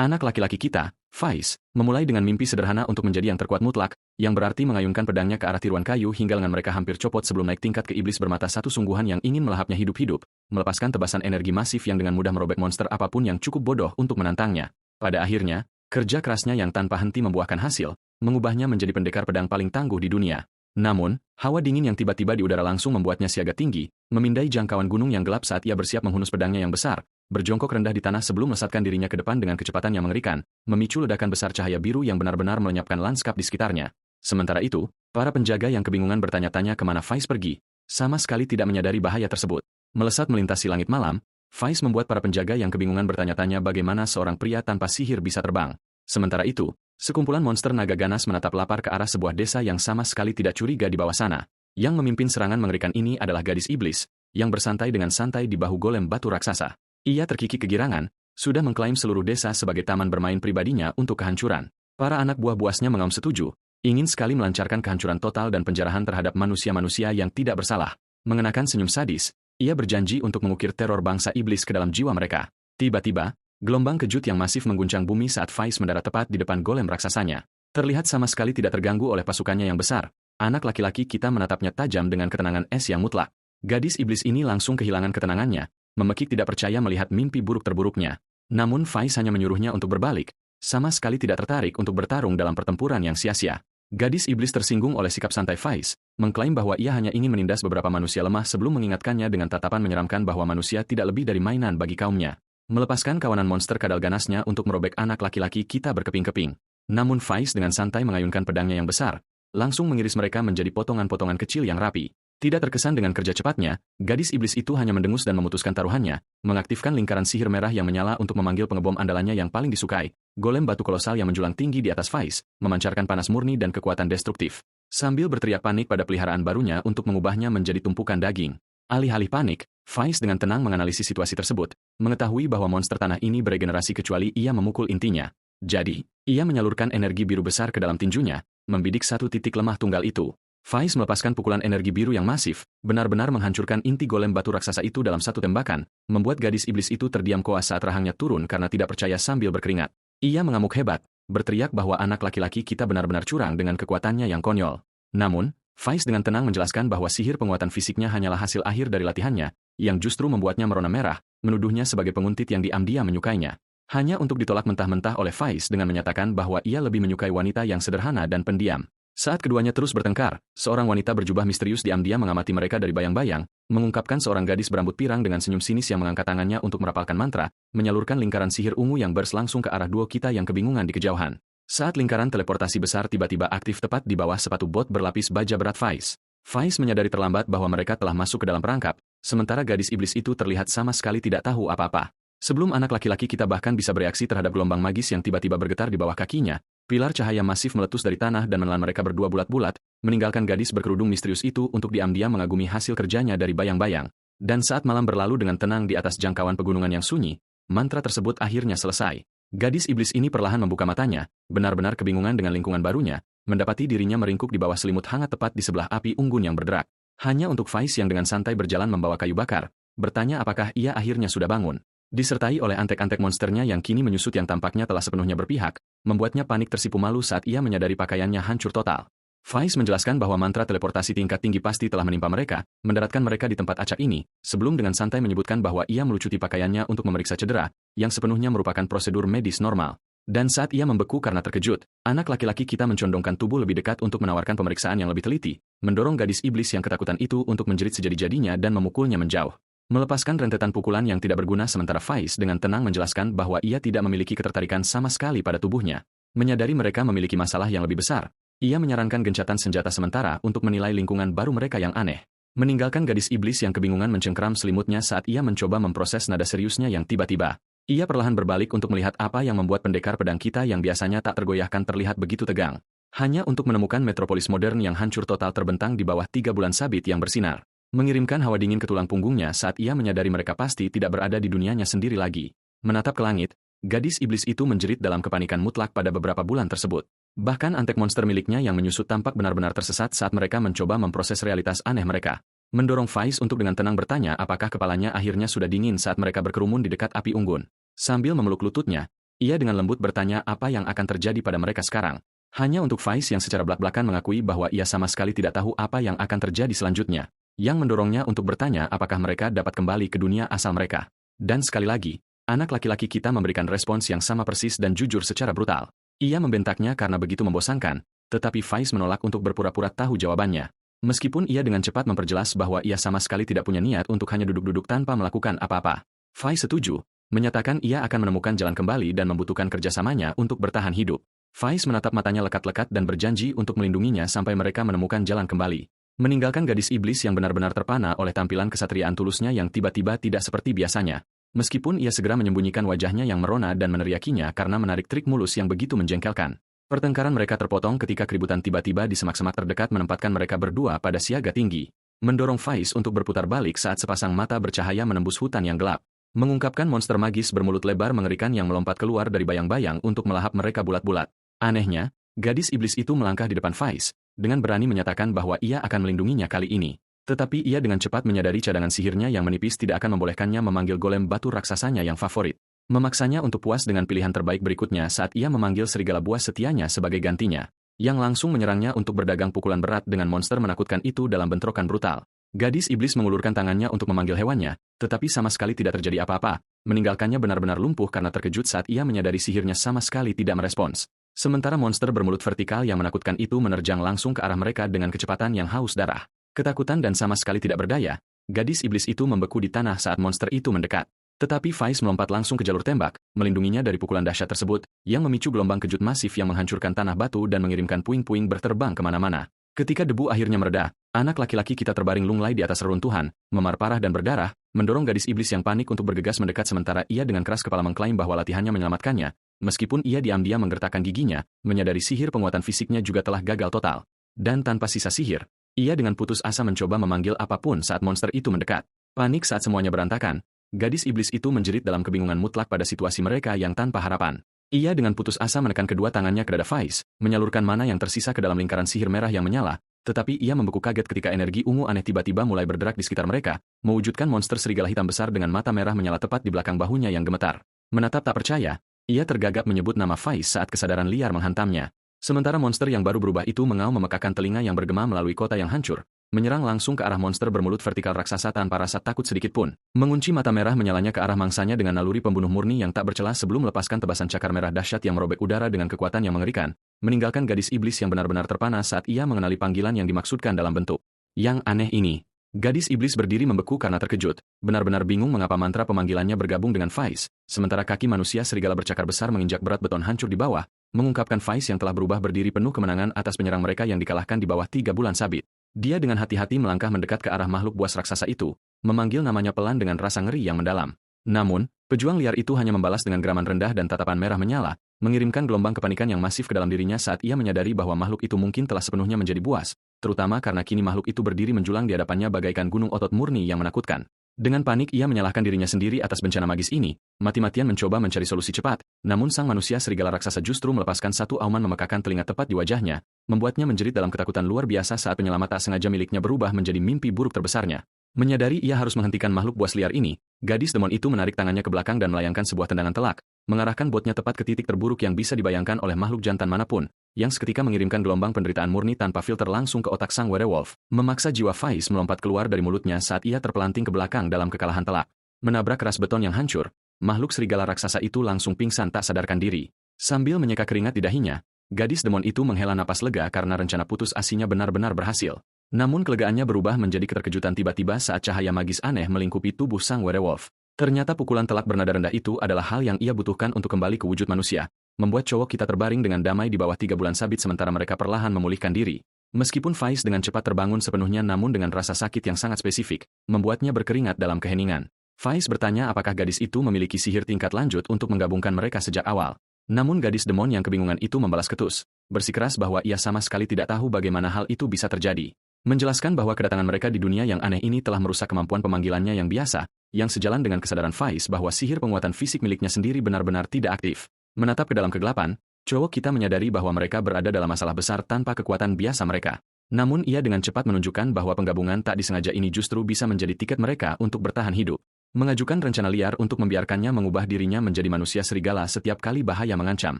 Anak laki-laki kita, Faiz, memulai dengan mimpi sederhana untuk menjadi yang terkuat mutlak, yang berarti mengayunkan pedangnya ke arah tiruan kayu hingga lengan mereka hampir copot sebelum naik tingkat ke iblis bermata satu sungguhan yang ingin melahapnya hidup-hidup, melepaskan tebasan energi masif yang dengan mudah merobek monster apapun yang cukup bodoh untuk menantangnya. Pada akhirnya, kerja kerasnya yang tanpa henti membuahkan hasil, mengubahnya menjadi pendekar pedang paling tangguh di dunia. Namun, hawa dingin yang tiba-tiba di udara langsung membuatnya siaga tinggi, memindai jangkauan gunung yang gelap saat ia bersiap menghunus pedangnya yang besar, berjongkok rendah di tanah sebelum melesatkan dirinya ke depan dengan kecepatan yang mengerikan, memicu ledakan besar cahaya biru yang benar-benar melenyapkan lanskap di sekitarnya. Sementara itu, para penjaga yang kebingungan bertanya-tanya kemana Faiz pergi, sama sekali tidak menyadari bahaya tersebut. Melesat melintasi langit malam, Faiz membuat para penjaga yang kebingungan bertanya-tanya bagaimana seorang pria tanpa sihir bisa terbang. Sementara itu, sekumpulan monster naga ganas menatap lapar ke arah sebuah desa yang sama sekali tidak curiga di bawah sana. Yang memimpin serangan mengerikan ini adalah gadis iblis, yang bersantai dengan santai di bahu golem batu raksasa. Ia terkikik kegirangan, sudah mengklaim seluruh desa sebagai taman bermain pribadinya untuk kehancuran. Para anak buah buasnya mengaum setuju, ingin sekali melancarkan kehancuran total dan penjarahan terhadap manusia-manusia yang tidak bersalah. Mengenakan senyum sadis, ia berjanji untuk mengukir teror bangsa iblis ke dalam jiwa mereka. Tiba-tiba, gelombang kejut yang masif mengguncang bumi saat Faiz mendarat tepat di depan golem raksasanya. Terlihat sama sekali tidak terganggu oleh pasukannya yang besar. Anak laki-laki kita menatapnya tajam dengan ketenangan es yang mutlak. Gadis iblis ini langsung kehilangan ketenangannya, memekik tidak percaya melihat mimpi buruk terburuknya. Namun Faiz hanya menyuruhnya untuk berbalik, sama sekali tidak tertarik untuk bertarung dalam pertempuran yang sia-sia. Gadis iblis tersinggung oleh sikap santai Faiz, mengklaim bahwa ia hanya ingin menindas beberapa manusia lemah sebelum mengingatkannya dengan tatapan menyeramkan bahwa manusia tidak lebih dari mainan bagi kaumnya. Melepaskan kawanan monster kadal ganasnya untuk merobek anak laki-laki kita berkeping-keping. Namun Faiz dengan santai mengayunkan pedangnya yang besar, langsung mengiris mereka menjadi potongan-potongan kecil yang rapi. Tidak terkesan dengan kerja cepatnya, gadis iblis itu hanya mendengus dan memutuskan taruhannya, mengaktifkan lingkaran sihir merah yang menyala untuk memanggil pengebom andalannya yang paling disukai, golem batu kolosal yang menjulang tinggi di atas Faiz, memancarkan panas murni dan kekuatan destruktif. Sambil berteriak panik pada peliharaan barunya untuk mengubahnya menjadi tumpukan daging. Alih-alih panik, Faiz dengan tenang menganalisis situasi tersebut, mengetahui bahwa monster tanah ini beregenerasi kecuali ia memukul intinya. Jadi, ia menyalurkan energi biru besar ke dalam tinjunya, membidik satu titik lemah tunggal itu. Faiz melepaskan pukulan energi biru yang masif, benar-benar menghancurkan inti golem batu raksasa itu dalam satu tembakan, membuat gadis iblis itu terdiam koas saat rahangnya turun karena tidak percaya sambil berkeringat. Ia mengamuk hebat, berteriak bahwa anak laki-laki kita benar-benar curang dengan kekuatannya yang konyol. Namun, Faiz dengan tenang menjelaskan bahwa sihir penguatan fisiknya hanyalah hasil akhir dari latihannya, yang justru membuatnya merona merah, menuduhnya sebagai penguntit yang diam-diam menyukainya. Hanya untuk ditolak mentah-mentah oleh Faiz dengan menyatakan bahwa ia lebih menyukai wanita yang sederhana dan pendiam. Saat keduanya terus bertengkar, seorang wanita berjubah misterius diam-diam mengamati mereka dari bayang-bayang, mengungkapkan seorang gadis berambut pirang dengan senyum sinis yang mengangkat tangannya untuk merapalkan mantra, menyalurkan lingkaran sihir ungu yang burst langsung ke arah duo kita yang kebingungan di kejauhan. Saat lingkaran teleportasi besar tiba-tiba aktif tepat di bawah sepatu bot berlapis baja berat Faiz. Faiz menyadari terlambat bahwa mereka telah masuk ke dalam perangkap, sementara gadis iblis itu terlihat sama sekali tidak tahu apa-apa. Sebelum anak laki-laki kita bahkan bisa bereaksi terhadap gelombang magis yang tiba-tiba bergetar di bawah kakinya, pilar cahaya masif meletus dari tanah dan menelan mereka berdua bulat-bulat, meninggalkan gadis berkerudung misterius itu untuk diam-diam mengagumi hasil kerjanya dari bayang-bayang. Dan saat malam berlalu dengan tenang di atas jangkauan pegunungan yang sunyi, mantra tersebut akhirnya selesai. Gadis iblis ini perlahan membuka matanya, benar-benar kebingungan dengan lingkungan barunya, mendapati dirinya meringkuk di bawah selimut hangat tepat di sebelah api unggun yang berderak. Hanya untuk Faiz yang dengan santai berjalan membawa kayu bakar, bertanya apakah ia akhirnya sudah bangun. Disertai oleh antek-antek monsternya yang kini menyusut yang tampaknya telah sepenuhnya berpihak, membuatnya panik tersipu malu saat ia menyadari pakaiannya hancur total. Faiz menjelaskan bahwa mantra teleportasi tingkat tinggi pasti telah menimpa mereka, mendaratkan mereka di tempat acak ini, sebelum dengan santai menyebutkan bahwa ia melucuti pakaiannya untuk memeriksa cedera, yang sepenuhnya merupakan prosedur medis normal. Dan saat ia membeku karena terkejut, anak laki-laki kita mencondongkan tubuh lebih dekat untuk menawarkan pemeriksaan yang lebih teliti, mendorong gadis iblis yang ketakutan itu untuk menjerit sejadi-jadinya dan memukulnya menjauh. Melepaskan rentetan pukulan yang tidak berguna sementara Faiz dengan tenang menjelaskan bahwa ia tidak memiliki ketertarikan sama sekali pada tubuhnya. Menyadari mereka memiliki masalah yang lebih besar, ia menyarankan gencatan senjata sementara untuk menilai lingkungan baru mereka yang aneh. Meninggalkan gadis iblis yang kebingungan mencengkeram selimutnya saat ia mencoba memproses nada seriusnya yang tiba-tiba. Ia perlahan berbalik untuk melihat apa yang membuat pendekar pedang kita yang biasanya tak tergoyahkan terlihat begitu tegang. Hanya untuk menemukan metropolis modern yang hancur total terbentang di bawah 3 bulan sabit yang bersinar. Mengirimkan hawa dingin ke tulang punggungnya saat ia menyadari mereka pasti tidak berada di dunianya sendiri lagi. Menatap ke langit, gadis iblis itu menjerit dalam kepanikan mutlak pada beberapa bulan tersebut. Bahkan antek monster miliknya yang menyusut tampak benar-benar tersesat saat mereka mencoba memproses realitas aneh mereka. Mendorong Faiz untuk dengan tenang bertanya apakah kepalanya akhirnya sudah dingin saat mereka berkerumun di dekat api unggun. Sambil memeluk lututnya, Ia dengan lembut bertanya apa yang akan terjadi pada mereka sekarang. Hanya untuk Faiz yang secara belak-belakan mengakui bahwa ia sama sekali tidak tahu apa yang akan terjadi selanjutnya. Yang mendorongnya untuk bertanya apakah mereka dapat kembali ke dunia asal mereka. Dan sekali lagi, anak laki-laki kita memberikan respons yang sama persis dan jujur secara brutal. Ia membentaknya karena begitu membosankan, tetapi Faiz menolak untuk berpura-pura tahu jawabannya. Meskipun ia dengan cepat memperjelas bahwa ia sama sekali tidak punya niat untuk hanya duduk-duduk tanpa melakukan apa-apa. Faiz setuju, menyatakan ia akan menemukan jalan kembali dan membutuhkan kerjasamanya untuk bertahan hidup. Faiz menatap matanya lekat-lekat dan berjanji untuk melindunginya sampai mereka menemukan jalan kembali. Meninggalkan gadis iblis yang benar-benar terpana oleh tampilan kesatriaan tulusnya yang tiba-tiba tidak seperti biasanya. Meskipun ia segera menyembunyikan wajahnya yang merona dan meneriakinya karena menarik trik mulus yang begitu menjengkelkan. Pertengkaran mereka terpotong ketika keributan tiba-tiba di semak-semak terdekat menempatkan mereka berdua pada siaga tinggi. Mendorong Faiz untuk berputar balik saat sepasang mata bercahaya menembus hutan yang gelap. Mengungkapkan monster magis bermulut lebar mengerikan yang melompat keluar dari bayang-bayang untuk melahap mereka bulat-bulat. Anehnya, gadis iblis itu melangkah di depan Faiz, dengan berani menyatakan bahwa ia akan melindunginya kali ini. Tetapi ia dengan cepat menyadari cadangan sihirnya yang menipis tidak akan membolehkannya memanggil golem batu raksasanya yang favorit. Memaksanya untuk puas dengan pilihan terbaik berikutnya saat ia memanggil serigala buas setianya sebagai gantinya, yang langsung menyerangnya untuk berdagang pukulan berat dengan monster menakutkan itu dalam bentrokan brutal. Gadis iblis mengulurkan tangannya untuk memanggil hewannya, tetapi sama sekali tidak terjadi apa-apa, meninggalkannya benar-benar lumpuh karena terkejut saat ia menyadari sihirnya sama sekali tidak merespons. Sementara monster bermulut vertikal yang menakutkan itu menerjang langsung ke arah mereka dengan kecepatan yang haus darah. Ketakutan dan sama sekali tidak berdaya, gadis iblis itu membeku di tanah saat monster itu mendekat. Tetapi Faiz melompat langsung ke jalur tembak, melindunginya dari pukulan dahsyat tersebut, yang memicu gelombang kejut masif yang menghancurkan tanah batu dan mengirimkan puing-puing berterbang kemana-mana. Ketika debu akhirnya mereda, anak laki-laki kita terbaring lunglai di atas reruntuhan, memar parah dan berdarah, mendorong gadis iblis yang panik untuk bergegas mendekat sementara ia dengan keras kepala mengklaim bahwa latihannya menyelamatkannya, meskipun ia diam-diam menggertakkan giginya, menyadari sihir penguatan fisiknya juga telah gagal total. Dan tanpa sisa sihir, ia dengan putus asa mencoba memanggil apapun saat monster itu mendekat. Panik saat semuanya berantakan, gadis iblis itu menjerit dalam kebingungan mutlak pada situasi mereka yang tanpa harapan. Ia dengan putus asa menekan kedua tangannya ke dada Faiz, menyalurkan mana yang tersisa ke dalam lingkaran sihir merah yang menyala, tetapi ia membeku kaget ketika energi ungu aneh tiba-tiba mulai berderak di sekitar mereka, mewujudkan monster serigala hitam besar dengan mata merah menyala tepat di belakang bahunya yang gemetar. Menatap tak percaya, ia tergagap menyebut nama Faiz saat kesadaran liar menghantamnya. Sementara monster yang baru berubah itu mengaum memekakan telinga yang bergema melalui kota yang hancur, menyerang langsung ke arah monster bermulut vertikal raksasa tanpa rasa takut sedikit pun. Mengunci mata merah menyalanya ke arah mangsanya dengan naluri pembunuh murni yang tak bercela sebelum melepaskan tebasan cakar merah dahsyat yang merobek udara dengan kekuatan yang mengerikan, meninggalkan gadis iblis yang benar-benar terpana saat ia mengenali panggilan yang dimaksudkan dalam bentuk yang aneh ini. Gadis iblis berdiri membeku karena terkejut, benar-benar bingung mengapa mantra pemanggilannya bergabung dengan Faiz, sementara kaki manusia serigala bercakar besar menginjak berat beton hancur di bawah, mengungkapkan Faiz yang telah berubah berdiri penuh kemenangan atas penyerang mereka yang dikalahkan di bawah 3 bulan sabit. Dia dengan hati-hati melangkah mendekat ke arah makhluk buas raksasa itu, memanggil namanya pelan dengan rasa ngeri yang mendalam. Namun, pejuang liar itu hanya membalas dengan geraman rendah dan tatapan merah menyala, mengirimkan gelombang kepanikan yang masif ke dalam dirinya saat ia menyadari bahwa makhluk itu mungkin telah sepenuhnya menjadi buas, terutama karena kini makhluk itu berdiri menjulang di hadapannya bagaikan gunung otot murni yang menakutkan. Dengan panik ia menyalahkan dirinya sendiri atas bencana magis ini, mati-matian mencoba mencari solusi cepat, namun sang manusia serigala raksasa justru melepaskan satu auman memekakan telinga tepat di wajahnya, membuatnya menjerit dalam ketakutan luar biasa saat penyelamat tak sengaja miliknya berubah menjadi mimpi buruk terbesarnya. Menyadari ia harus menghentikan makhluk buas liar ini, gadis demon itu menarik tangannya ke belakang dan melayangkan sebuah tendangan telak, mengarahkan botnya tepat ke titik terburuk yang bisa dibayangkan oleh makhluk jantan manapun, yang seketika mengirimkan gelombang penderitaan murni tanpa filter langsung ke otak sang werewolf, memaksa jiwa Faiz melompat keluar dari mulutnya saat ia terpelanting ke belakang dalam kekalahan telak. Menabrak keras beton yang hancur, makhluk serigala raksasa itu langsung pingsan tak sadarkan diri. Sambil menyeka keringat di dahinya, gadis demon itu menghela napas lega karena rencana putus asinya benar-benar berhasil. Namun kelegaannya berubah menjadi keterkejutan tiba-tiba saat cahaya magis aneh melingkupi tubuh sang werewolf. Ternyata pukulan telak bernada rendah itu adalah hal yang ia butuhkan untuk kembali ke wujud manusia, membuat cowok kita terbaring dengan damai di bawah 3 bulan sabit sementara mereka perlahan memulihkan diri. Meskipun Faiz dengan cepat terbangun sepenuhnya namun dengan rasa sakit yang sangat spesifik, membuatnya berkeringat dalam keheningan. Faiz bertanya apakah gadis itu memiliki sihir tingkat lanjut untuk menggabungkan mereka sejak awal. Namun gadis demon yang kebingungan itu membalas ketus, bersikeras bahwa ia sama sekali tidak tahu bagaimana hal itu bisa terjadi. Menjelaskan bahwa kedatangan mereka di dunia yang aneh ini telah merusak kemampuan pemanggilannya yang biasa, yang sejalan dengan kesadaran Faiz bahwa sihir penguatan fisik miliknya sendiri benar-benar tidak aktif. Menatap ke dalam kegelapan, cowok kita menyadari bahwa mereka berada dalam masalah besar tanpa kekuatan biasa mereka. Namun ia dengan cepat menunjukkan bahwa penggabungan tak disengaja ini justru bisa menjadi tiket mereka untuk bertahan hidup. mengajukan rencana liar untuk membiarkannya mengubah dirinya menjadi manusia serigala setiap kali bahaya mengancam.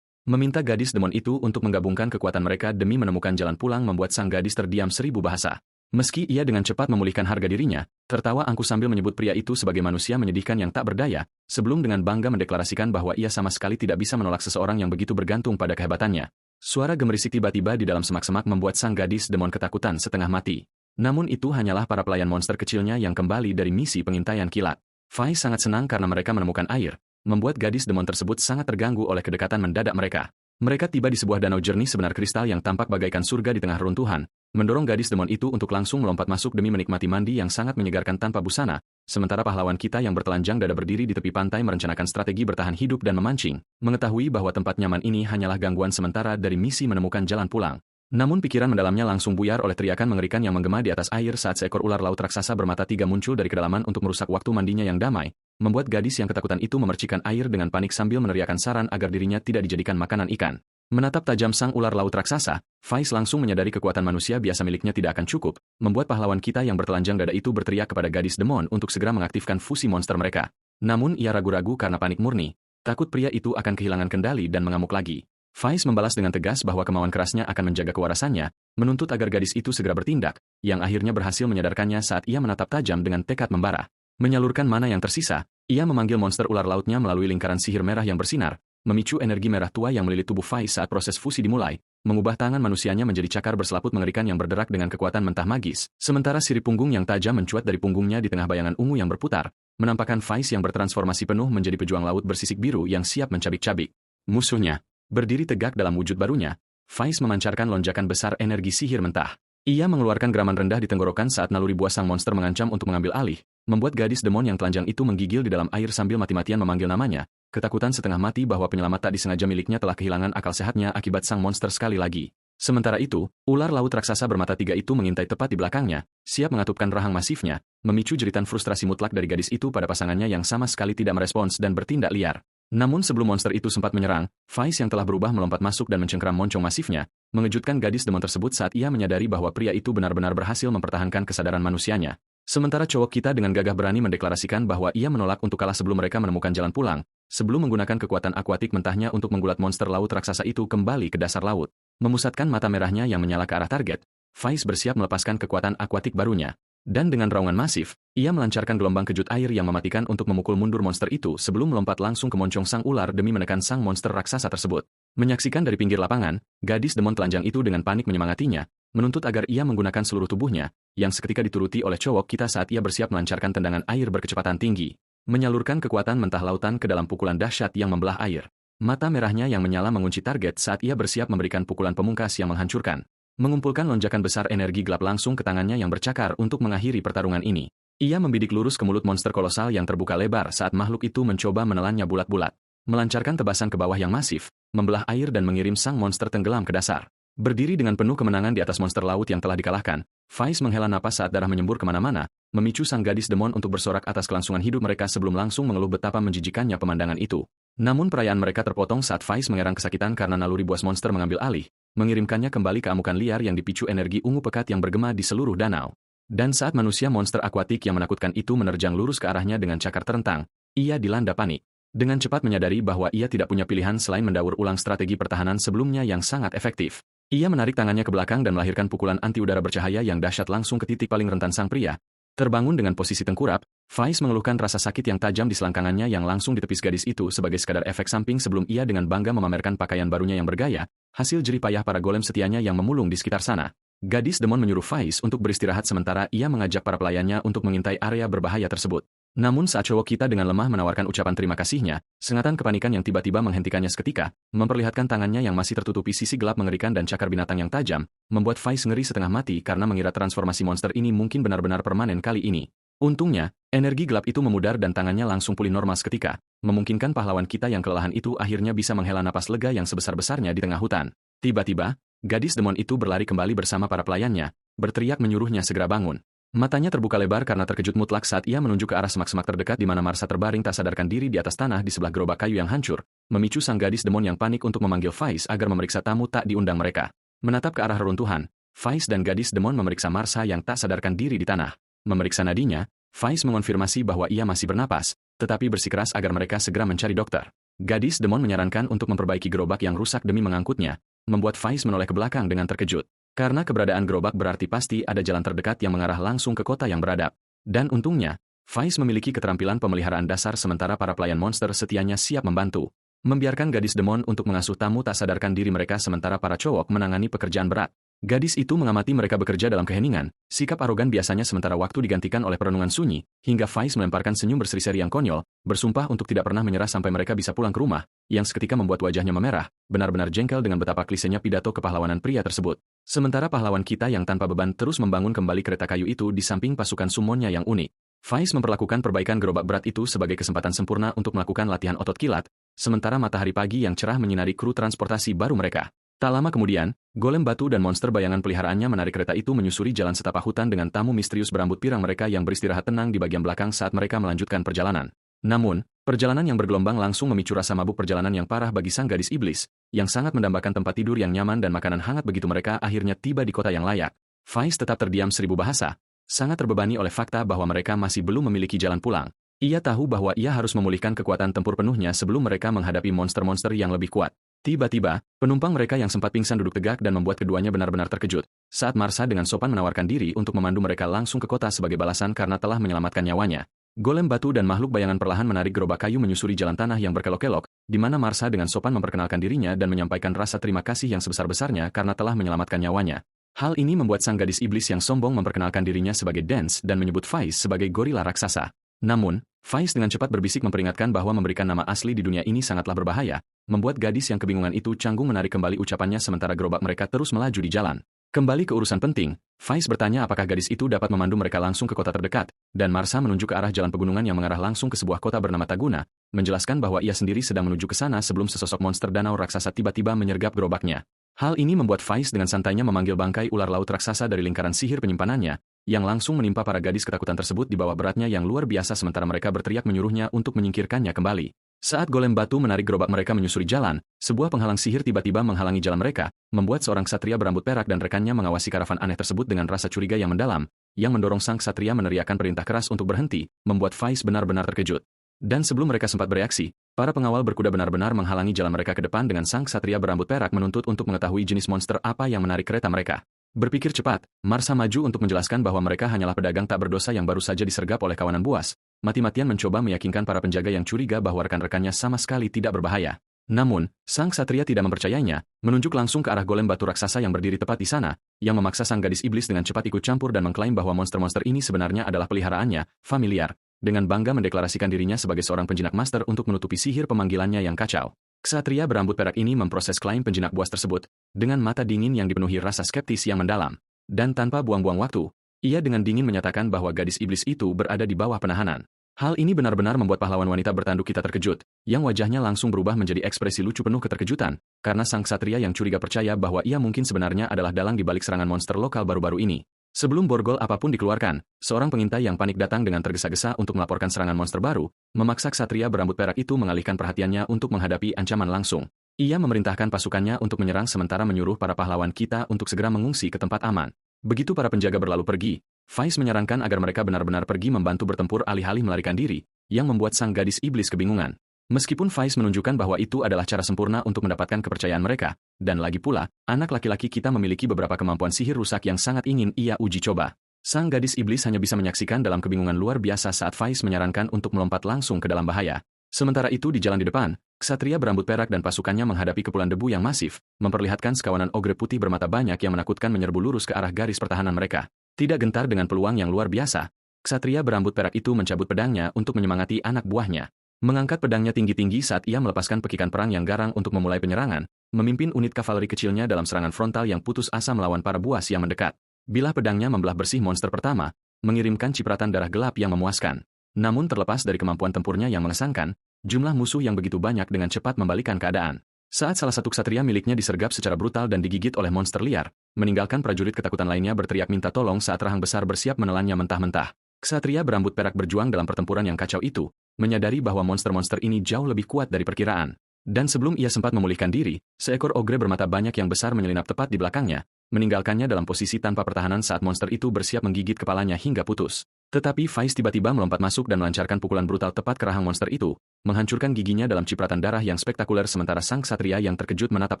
Meminta gadis demon itu untuk menggabungkan kekuatan mereka demi menemukan jalan pulang membuat sang gadis terdiam 1000 bahasa. Meski ia dengan cepat memulihkan harga dirinya, tertawa angkuh sambil menyebut pria itu sebagai manusia menyedihkan yang tak berdaya, sebelum dengan bangga mendeklarasikan bahwa ia sama sekali tidak bisa menolak seseorang yang begitu bergantung pada kehebatannya. Suara gemerisik tiba-tiba di dalam semak-semak membuat sang gadis demon ketakutan setengah mati. Namun itu hanyalah para pelayan monster kecilnya yang kembali dari misi pengintaian kilat. Faiz sangat senang karena mereka menemukan air, membuat gadis demon tersebut sangat terganggu oleh kedekatan mendadak mereka. Mereka tiba di sebuah danau jernih sebenar kristal yang tampak bagaikan surga di tengah runtuhan, mendorong gadis demon itu untuk langsung melompat masuk demi menikmati mandi yang sangat menyegarkan tanpa busana, sementara pahlawan kita yang bertelanjang dada berdiri di tepi pantai merencanakan strategi bertahan hidup dan memancing, mengetahui bahwa tempat nyaman ini hanyalah gangguan sementara dari misi menemukan jalan pulang. Namun pikiran mendalamnya langsung buyar oleh teriakan mengerikan yang menggema di atas air saat seekor ular laut raksasa bermata tiga muncul dari kedalaman untuk merusak waktu mandinya yang damai, membuat gadis yang ketakutan itu memercikkan air dengan panik sambil meneriakkan saran agar dirinya tidak dijadikan makanan ikan. Menatap tajam sang ular laut raksasa, Faiz langsung menyadari kekuatan manusia biasa miliknya tidak akan cukup, membuat pahlawan kita yang bertelanjang dada itu berteriak kepada gadis demon untuk segera mengaktifkan fusi monster mereka. Namun ia ragu-ragu karena panik murni, takut pria itu akan kehilangan kendali dan mengamuk lagi. Faiz membalas dengan tegas bahwa kemauan kerasnya akan menjaga kewarasannya, menuntut agar gadis itu segera bertindak, yang akhirnya berhasil menyadarkannya saat ia menatap tajam dengan tekad membara. Menyalurkan mana yang tersisa, ia memanggil monster ular lautnya melalui lingkaran sihir merah yang bersinar, memicu energi merah tua yang melilit tubuh Faiz saat proses fusi dimulai, mengubah tangan manusianya menjadi cakar berselaput mengerikan yang berderak dengan kekuatan mentah magis, sementara sirip punggung yang tajam mencuat dari punggungnya di tengah bayangan ungu yang berputar, menampakkan Faiz yang bertransformasi penuh menjadi pejuang laut bersisik biru yang siap mencabik-cabik musuhnya. Berdiri tegak dalam wujud barunya, Faiz memancarkan lonjakan besar energi sihir mentah. Ia mengeluarkan geraman rendah di tenggorokan saat naluri buah sang monster mengancam untuk mengambil alih, membuat gadis demon yang telanjang itu menggigil di dalam air sambil mati-matian memanggil namanya, ketakutan setengah mati bahwa penyelamat tak disengaja miliknya telah kehilangan akal sehatnya akibat sang monster sekali lagi. Sementara itu, ular laut raksasa bermata tiga itu mengintai tepat di belakangnya, siap mengatupkan rahang masifnya, memicu jeritan frustrasi mutlak dari gadis itu pada pasangannya yang sama sekali tidak merespons dan bertindak liar. Namun sebelum monster itu sempat menyerang, Faiz yang telah berubah melompat masuk dan mencengkeram moncong masifnya, mengejutkan gadis demon tersebut saat ia menyadari bahwa pria itu benar-benar berhasil mempertahankan kesadaran manusianya. Sementara cowok kita dengan gagah berani mendeklarasikan bahwa ia menolak untuk kalah sebelum mereka menemukan jalan pulang, sebelum menggunakan kekuatan akuatik mentahnya untuk menggulat monster laut raksasa itu kembali ke dasar laut. Memusatkan mata merahnya yang menyala ke arah target, Faiz bersiap melepaskan kekuatan akuatik barunya. Dan dengan raungan masif, ia melancarkan gelombang kejut air yang mematikan untuk memukul mundur monster itu sebelum melompat langsung ke moncong sang ular demi menekan sang monster raksasa tersebut. Menyaksikan dari pinggir lapangan, gadis demon telanjang itu dengan panik menyemangatinya, menuntut agar ia menggunakan seluruh tubuhnya, yang seketika dituruti oleh cowok kita saat ia bersiap melancarkan tendangan air berkecepatan tinggi, menyalurkan kekuatan mentah lautan ke dalam pukulan dahsyat yang membelah air. Mata merahnya yang menyala mengunci target saat ia bersiap memberikan pukulan pemungkas yang menghancurkan. Mengumpulkan lonjakan besar energi gelap langsung ke tangannya yang bercakar untuk mengakhiri pertarungan ini. Ia membidik lurus ke mulut monster kolosal yang terbuka lebar saat makhluk itu mencoba menelannya bulat-bulat. Melancarkan tebasan ke bawah yang masif, membelah air dan mengirim sang monster tenggelam ke dasar. Berdiri dengan penuh kemenangan di atas monster laut yang telah dikalahkan, Faiz menghela napas saat darah menyembur kemana-mana, memicu sang gadis demon untuk bersorak atas kelangsungan hidup mereka sebelum langsung mengeluh betapa menjijikannya pemandangan itu. Namun perayaan mereka terpotong saat Faiz mengerang kesakitan karena naluri buas monster mengambil alih, mengirimkannya kembali ke amukan liar yang dipicu energi ungu pekat yang bergema di seluruh danau. Dan saat manusia monster akuatik yang menakutkan itu menerjang lurus ke arahnya dengan cakar terentang, ia dilanda panik. Dengan cepat menyadari bahwa ia tidak punya pilihan selain mendaur ulang strategi pertahanan sebelumnya yang sangat efektif. Ia menarik tangannya ke belakang dan melahirkan pukulan anti udara bercahaya yang dahsyat langsung ke titik paling rentan sang pria. Terbangun dengan posisi tengkurap, Faiz mengeluhkan rasa sakit yang tajam di selangkangannya yang langsung ditepis gadis itu sebagai sekadar efek samping sebelum ia dengan bangga memamerkan pakaian barunya yang bergaya, hasil jerih payah para golem setianya yang memulung di sekitar sana. Gadis demon menyuruh Faiz untuk beristirahat sementara ia mengajak para pelayannya untuk mengintai area berbahaya tersebut. Namun saat cowok kita dengan lemah menawarkan ucapan terima kasihnya, sengatan kepanikan yang tiba-tiba menghentikannya seketika, memperlihatkan tangannya yang masih tertutupi sisi gelap mengerikan dan cakar binatang yang tajam, membuat Faiz ngeri setengah mati karena mengira transformasi monster ini mungkin benar-benar permanen kali ini. Untungnya, energi gelap itu memudar dan tangannya langsung pulih normal seketika, memungkinkan pahlawan kita yang kelelahan itu akhirnya bisa menghela napas lega yang sebesar-besarnya di tengah hutan. Tiba-tiba, gadis demon itu berlari kembali bersama para pelayannya, berteriak menyuruhnya segera bangun. Matanya terbuka lebar karena terkejut mutlak saat ia menunjuk ke arah semak-semak terdekat di mana Marsa terbaring tak sadarkan diri di atas tanah di sebelah gerobak kayu yang hancur, memicu sang gadis demon yang panik untuk memanggil Faiz agar memeriksa tamu tak diundang mereka. Menatap ke arah reruntuhan, Faiz dan gadis demon memeriksa Marsa yang tak sadarkan diri di tanah. Memeriksa nadinya, Faiz mengonfirmasi bahwa ia masih bernapas, tetapi bersikeras agar mereka segera mencari dokter. Gadis Demon menyarankan untuk memperbaiki gerobak yang rusak demi mengangkutnya, membuat Faiz menoleh ke belakang dengan terkejut. Karena keberadaan gerobak berarti pasti ada jalan terdekat yang mengarah langsung ke kota yang beradab. Dan untungnya, Faiz memiliki keterampilan pemeliharaan dasar sementara para pelayan monster setianya siap membantu. Membiarkan gadis Demon untuk mengasuh tamu tak sadarkan diri mereka sementara para cowok menangani pekerjaan berat. Gadis itu mengamati mereka bekerja dalam keheningan, sikap arogan biasanya sementara waktu digantikan oleh perenungan sunyi, hingga Faiz melemparkan senyum berseri-seri yang konyol, bersumpah untuk tidak pernah menyerah sampai mereka bisa pulang ke rumah, yang seketika membuat wajahnya memerah, benar-benar jengkel dengan betapa klisenya pidato kepahlawanan pria tersebut. Sementara pahlawan kita yang tanpa beban terus membangun kembali kereta kayu itu di samping pasukan summonnya yang unik. Faiz memperlakukan perbaikan gerobak berat itu sebagai kesempatan sempurna untuk melakukan latihan otot kilat, sementara matahari pagi yang cerah menyinari kru transportasi baru mereka. Tak lama kemudian, golem batu dan monster bayangan peliharaannya menarik kereta itu menyusuri jalan setapak hutan dengan tamu misterius berambut pirang mereka yang beristirahat tenang di bagian belakang saat mereka melanjutkan perjalanan. Namun, perjalanan yang bergelombang langsung memicu rasa mabuk perjalanan yang parah bagi sang gadis iblis, yang sangat mendambakan tempat tidur yang nyaman dan makanan hangat begitu mereka akhirnya tiba di kota yang layak. Faiz tetap terdiam seribu bahasa, sangat terbebani oleh fakta bahwa mereka masih belum memiliki jalan pulang. Ia tahu bahwa ia harus memulihkan kekuatan tempur penuhnya sebelum mereka menghadapi monster-monster yang lebih kuat. Tiba-tiba, penumpang mereka yang sempat pingsan duduk tegak dan membuat keduanya benar-benar terkejut, saat Marsha dengan sopan menawarkan diri untuk memandu mereka langsung ke kota sebagai balasan karena telah menyelamatkan nyawanya. Golem batu dan makhluk bayangan perlahan menarik gerobak kayu menyusuri jalan tanah yang berkelok-kelok, di mana Marsha dengan sopan memperkenalkan dirinya dan menyampaikan rasa terima kasih yang sebesar-besarnya karena telah menyelamatkan nyawanya. Hal ini membuat sang gadis iblis yang sombong memperkenalkan dirinya sebagai Dance dan menyebut Faiz sebagai gorila raksasa. Namun, Faiz dengan cepat berbisik memperingatkan bahwa memberikan nama asli di dunia ini sangatlah berbahaya, membuat gadis yang kebingungan itu canggung menarik kembali ucapannya sementara gerobak mereka terus melaju di jalan. Kembali ke urusan penting, Faiz bertanya apakah gadis itu dapat memandu mereka langsung ke kota terdekat, dan Marsha menunjuk ke arah jalan pegunungan yang mengarah langsung ke sebuah kota bernama Taguna, menjelaskan bahwa ia sendiri sedang menuju ke sana sebelum sesosok monster danau raksasa tiba-tiba menyergap gerobaknya. Hal ini membuat Faiz dengan santainya memanggil bangkai ular laut raksasa dari lingkaran sihir penyimpanannya, yang langsung menimpa para gadis ketakutan tersebut di bawah beratnya yang luar biasa sementara mereka berteriak menyuruhnya untuk menyingkirkannya kembali. Saat golem batu menarik gerobak mereka menyusuri jalan, sebuah penghalang sihir tiba-tiba menghalangi jalan mereka, membuat seorang ksatria berambut perak dan rekannya mengawasi karavan aneh tersebut dengan rasa curiga yang mendalam, yang mendorong sang ksatria meneriakkan perintah keras untuk berhenti, membuat Faiz benar-benar terkejut. Dan sebelum mereka sempat bereaksi, para pengawal berkuda benar-benar menghalangi jalan mereka ke depan dengan sang ksatria berambut perak menuntut untuk mengetahui jenis monster apa yang menarik kereta mereka. Berpikir cepat, Marsha maju untuk menjelaskan bahwa mereka hanyalah pedagang tak berdosa yang baru saja disergap oleh kawanan buas, mati-matian mencoba meyakinkan para penjaga yang curiga bahwa rekan-rekannya sama sekali tidak berbahaya. Namun, sang ksatria tidak mempercayainya, menunjuk langsung ke arah golem batu raksasa yang berdiri tepat di sana, yang memaksa sang gadis iblis dengan cepat ikut campur dan mengklaim bahwa monster-monster ini sebenarnya adalah peliharaannya, familiar, dengan bangga mendeklarasikan dirinya sebagai seorang penjinak master untuk menutupi sihir pemanggilannya yang kacau. Ksatria berambut perak ini memproses klaim penjinak buas tersebut, dengan mata dingin yang dipenuhi rasa skeptis yang mendalam. Dan tanpa buang-buang waktu, ia dengan dingin menyatakan bahwa gadis iblis itu berada di bawah penahanan. Hal ini benar-benar membuat pahlawan wanita bertanduk kita terkejut, yang wajahnya langsung berubah menjadi ekspresi lucu penuh keterkejutan, karena sang ksatria yang curiga percaya bahwa ia mungkin sebenarnya adalah dalang di balik serangan monster lokal baru-baru ini. Sebelum borgol apapun dikeluarkan, seorang pengintai yang panik datang dengan tergesa-gesa untuk melaporkan serangan monster baru, memaksa ksatria berambut perak itu mengalihkan perhatiannya untuk menghadapi ancaman langsung. Ia memerintahkan pasukannya untuk menyerang sementara menyuruh para pahlawan kita untuk segera mengungsi ke tempat aman. Begitu para penjaga berlalu pergi, Faiz menyarankan agar mereka benar-benar pergi membantu bertempur alih-alih melarikan diri, yang membuat sang gadis iblis kebingungan. Meskipun Faiz menunjukkan bahwa itu adalah cara sempurna untuk mendapatkan kepercayaan mereka, dan lagi pula, anak laki-laki kita memiliki beberapa kemampuan sihir rusak yang sangat ingin ia uji coba. Sang gadis iblis hanya bisa menyaksikan dalam kebingungan luar biasa saat Faiz menyarankan untuk melompat langsung ke dalam bahaya. Sementara itu di jalan di depan, ksatria berambut perak dan pasukannya menghadapi kepulan debu yang masif, memperlihatkan sekawanan ogre putih bermata banyak yang menakutkan menyerbu lurus ke arah garis pertahanan mereka. Tidak gentar dengan peluang yang luar biasa, ksatria berambut perak itu mencabut pedangnya untuk menyemangati anak buahnya. Mengangkat pedangnya tinggi-tinggi saat ia melepaskan pekikan perang yang garang untuk memulai penyerangan, memimpin unit kavaleri kecilnya dalam serangan frontal yang putus asa melawan para buas yang mendekat. Bilah pedangnya membelah bersih monster pertama, mengirimkan cipratan darah gelap yang memuaskan. Namun terlepas dari kemampuan tempurnya yang mengesankan, jumlah musuh yang begitu banyak dengan cepat membalikan keadaan. Saat salah satu ksatria miliknya disergap secara brutal dan digigit oleh monster liar, meninggalkan prajurit ketakutan lainnya berteriak minta tolong saat rahang besar bersiap menelannya mentah-mentah. Ksatria berambut perak berjuang dalam pertempuran yang kacau itu, menyadari bahwa monster-monster ini jauh lebih kuat dari perkiraan. Dan sebelum ia sempat memulihkan diri, seekor ogre bermata banyak yang besar menyelinap tepat di belakangnya, meninggalkannya dalam posisi tanpa pertahanan saat monster itu bersiap menggigit kepalanya hingga putus. Tetapi Faiz tiba-tiba melompat masuk dan melancarkan pukulan brutal tepat ke rahang monster itu, menghancurkan giginya dalam cipratan darah yang spektakuler sementara sang ksatria yang terkejut menatap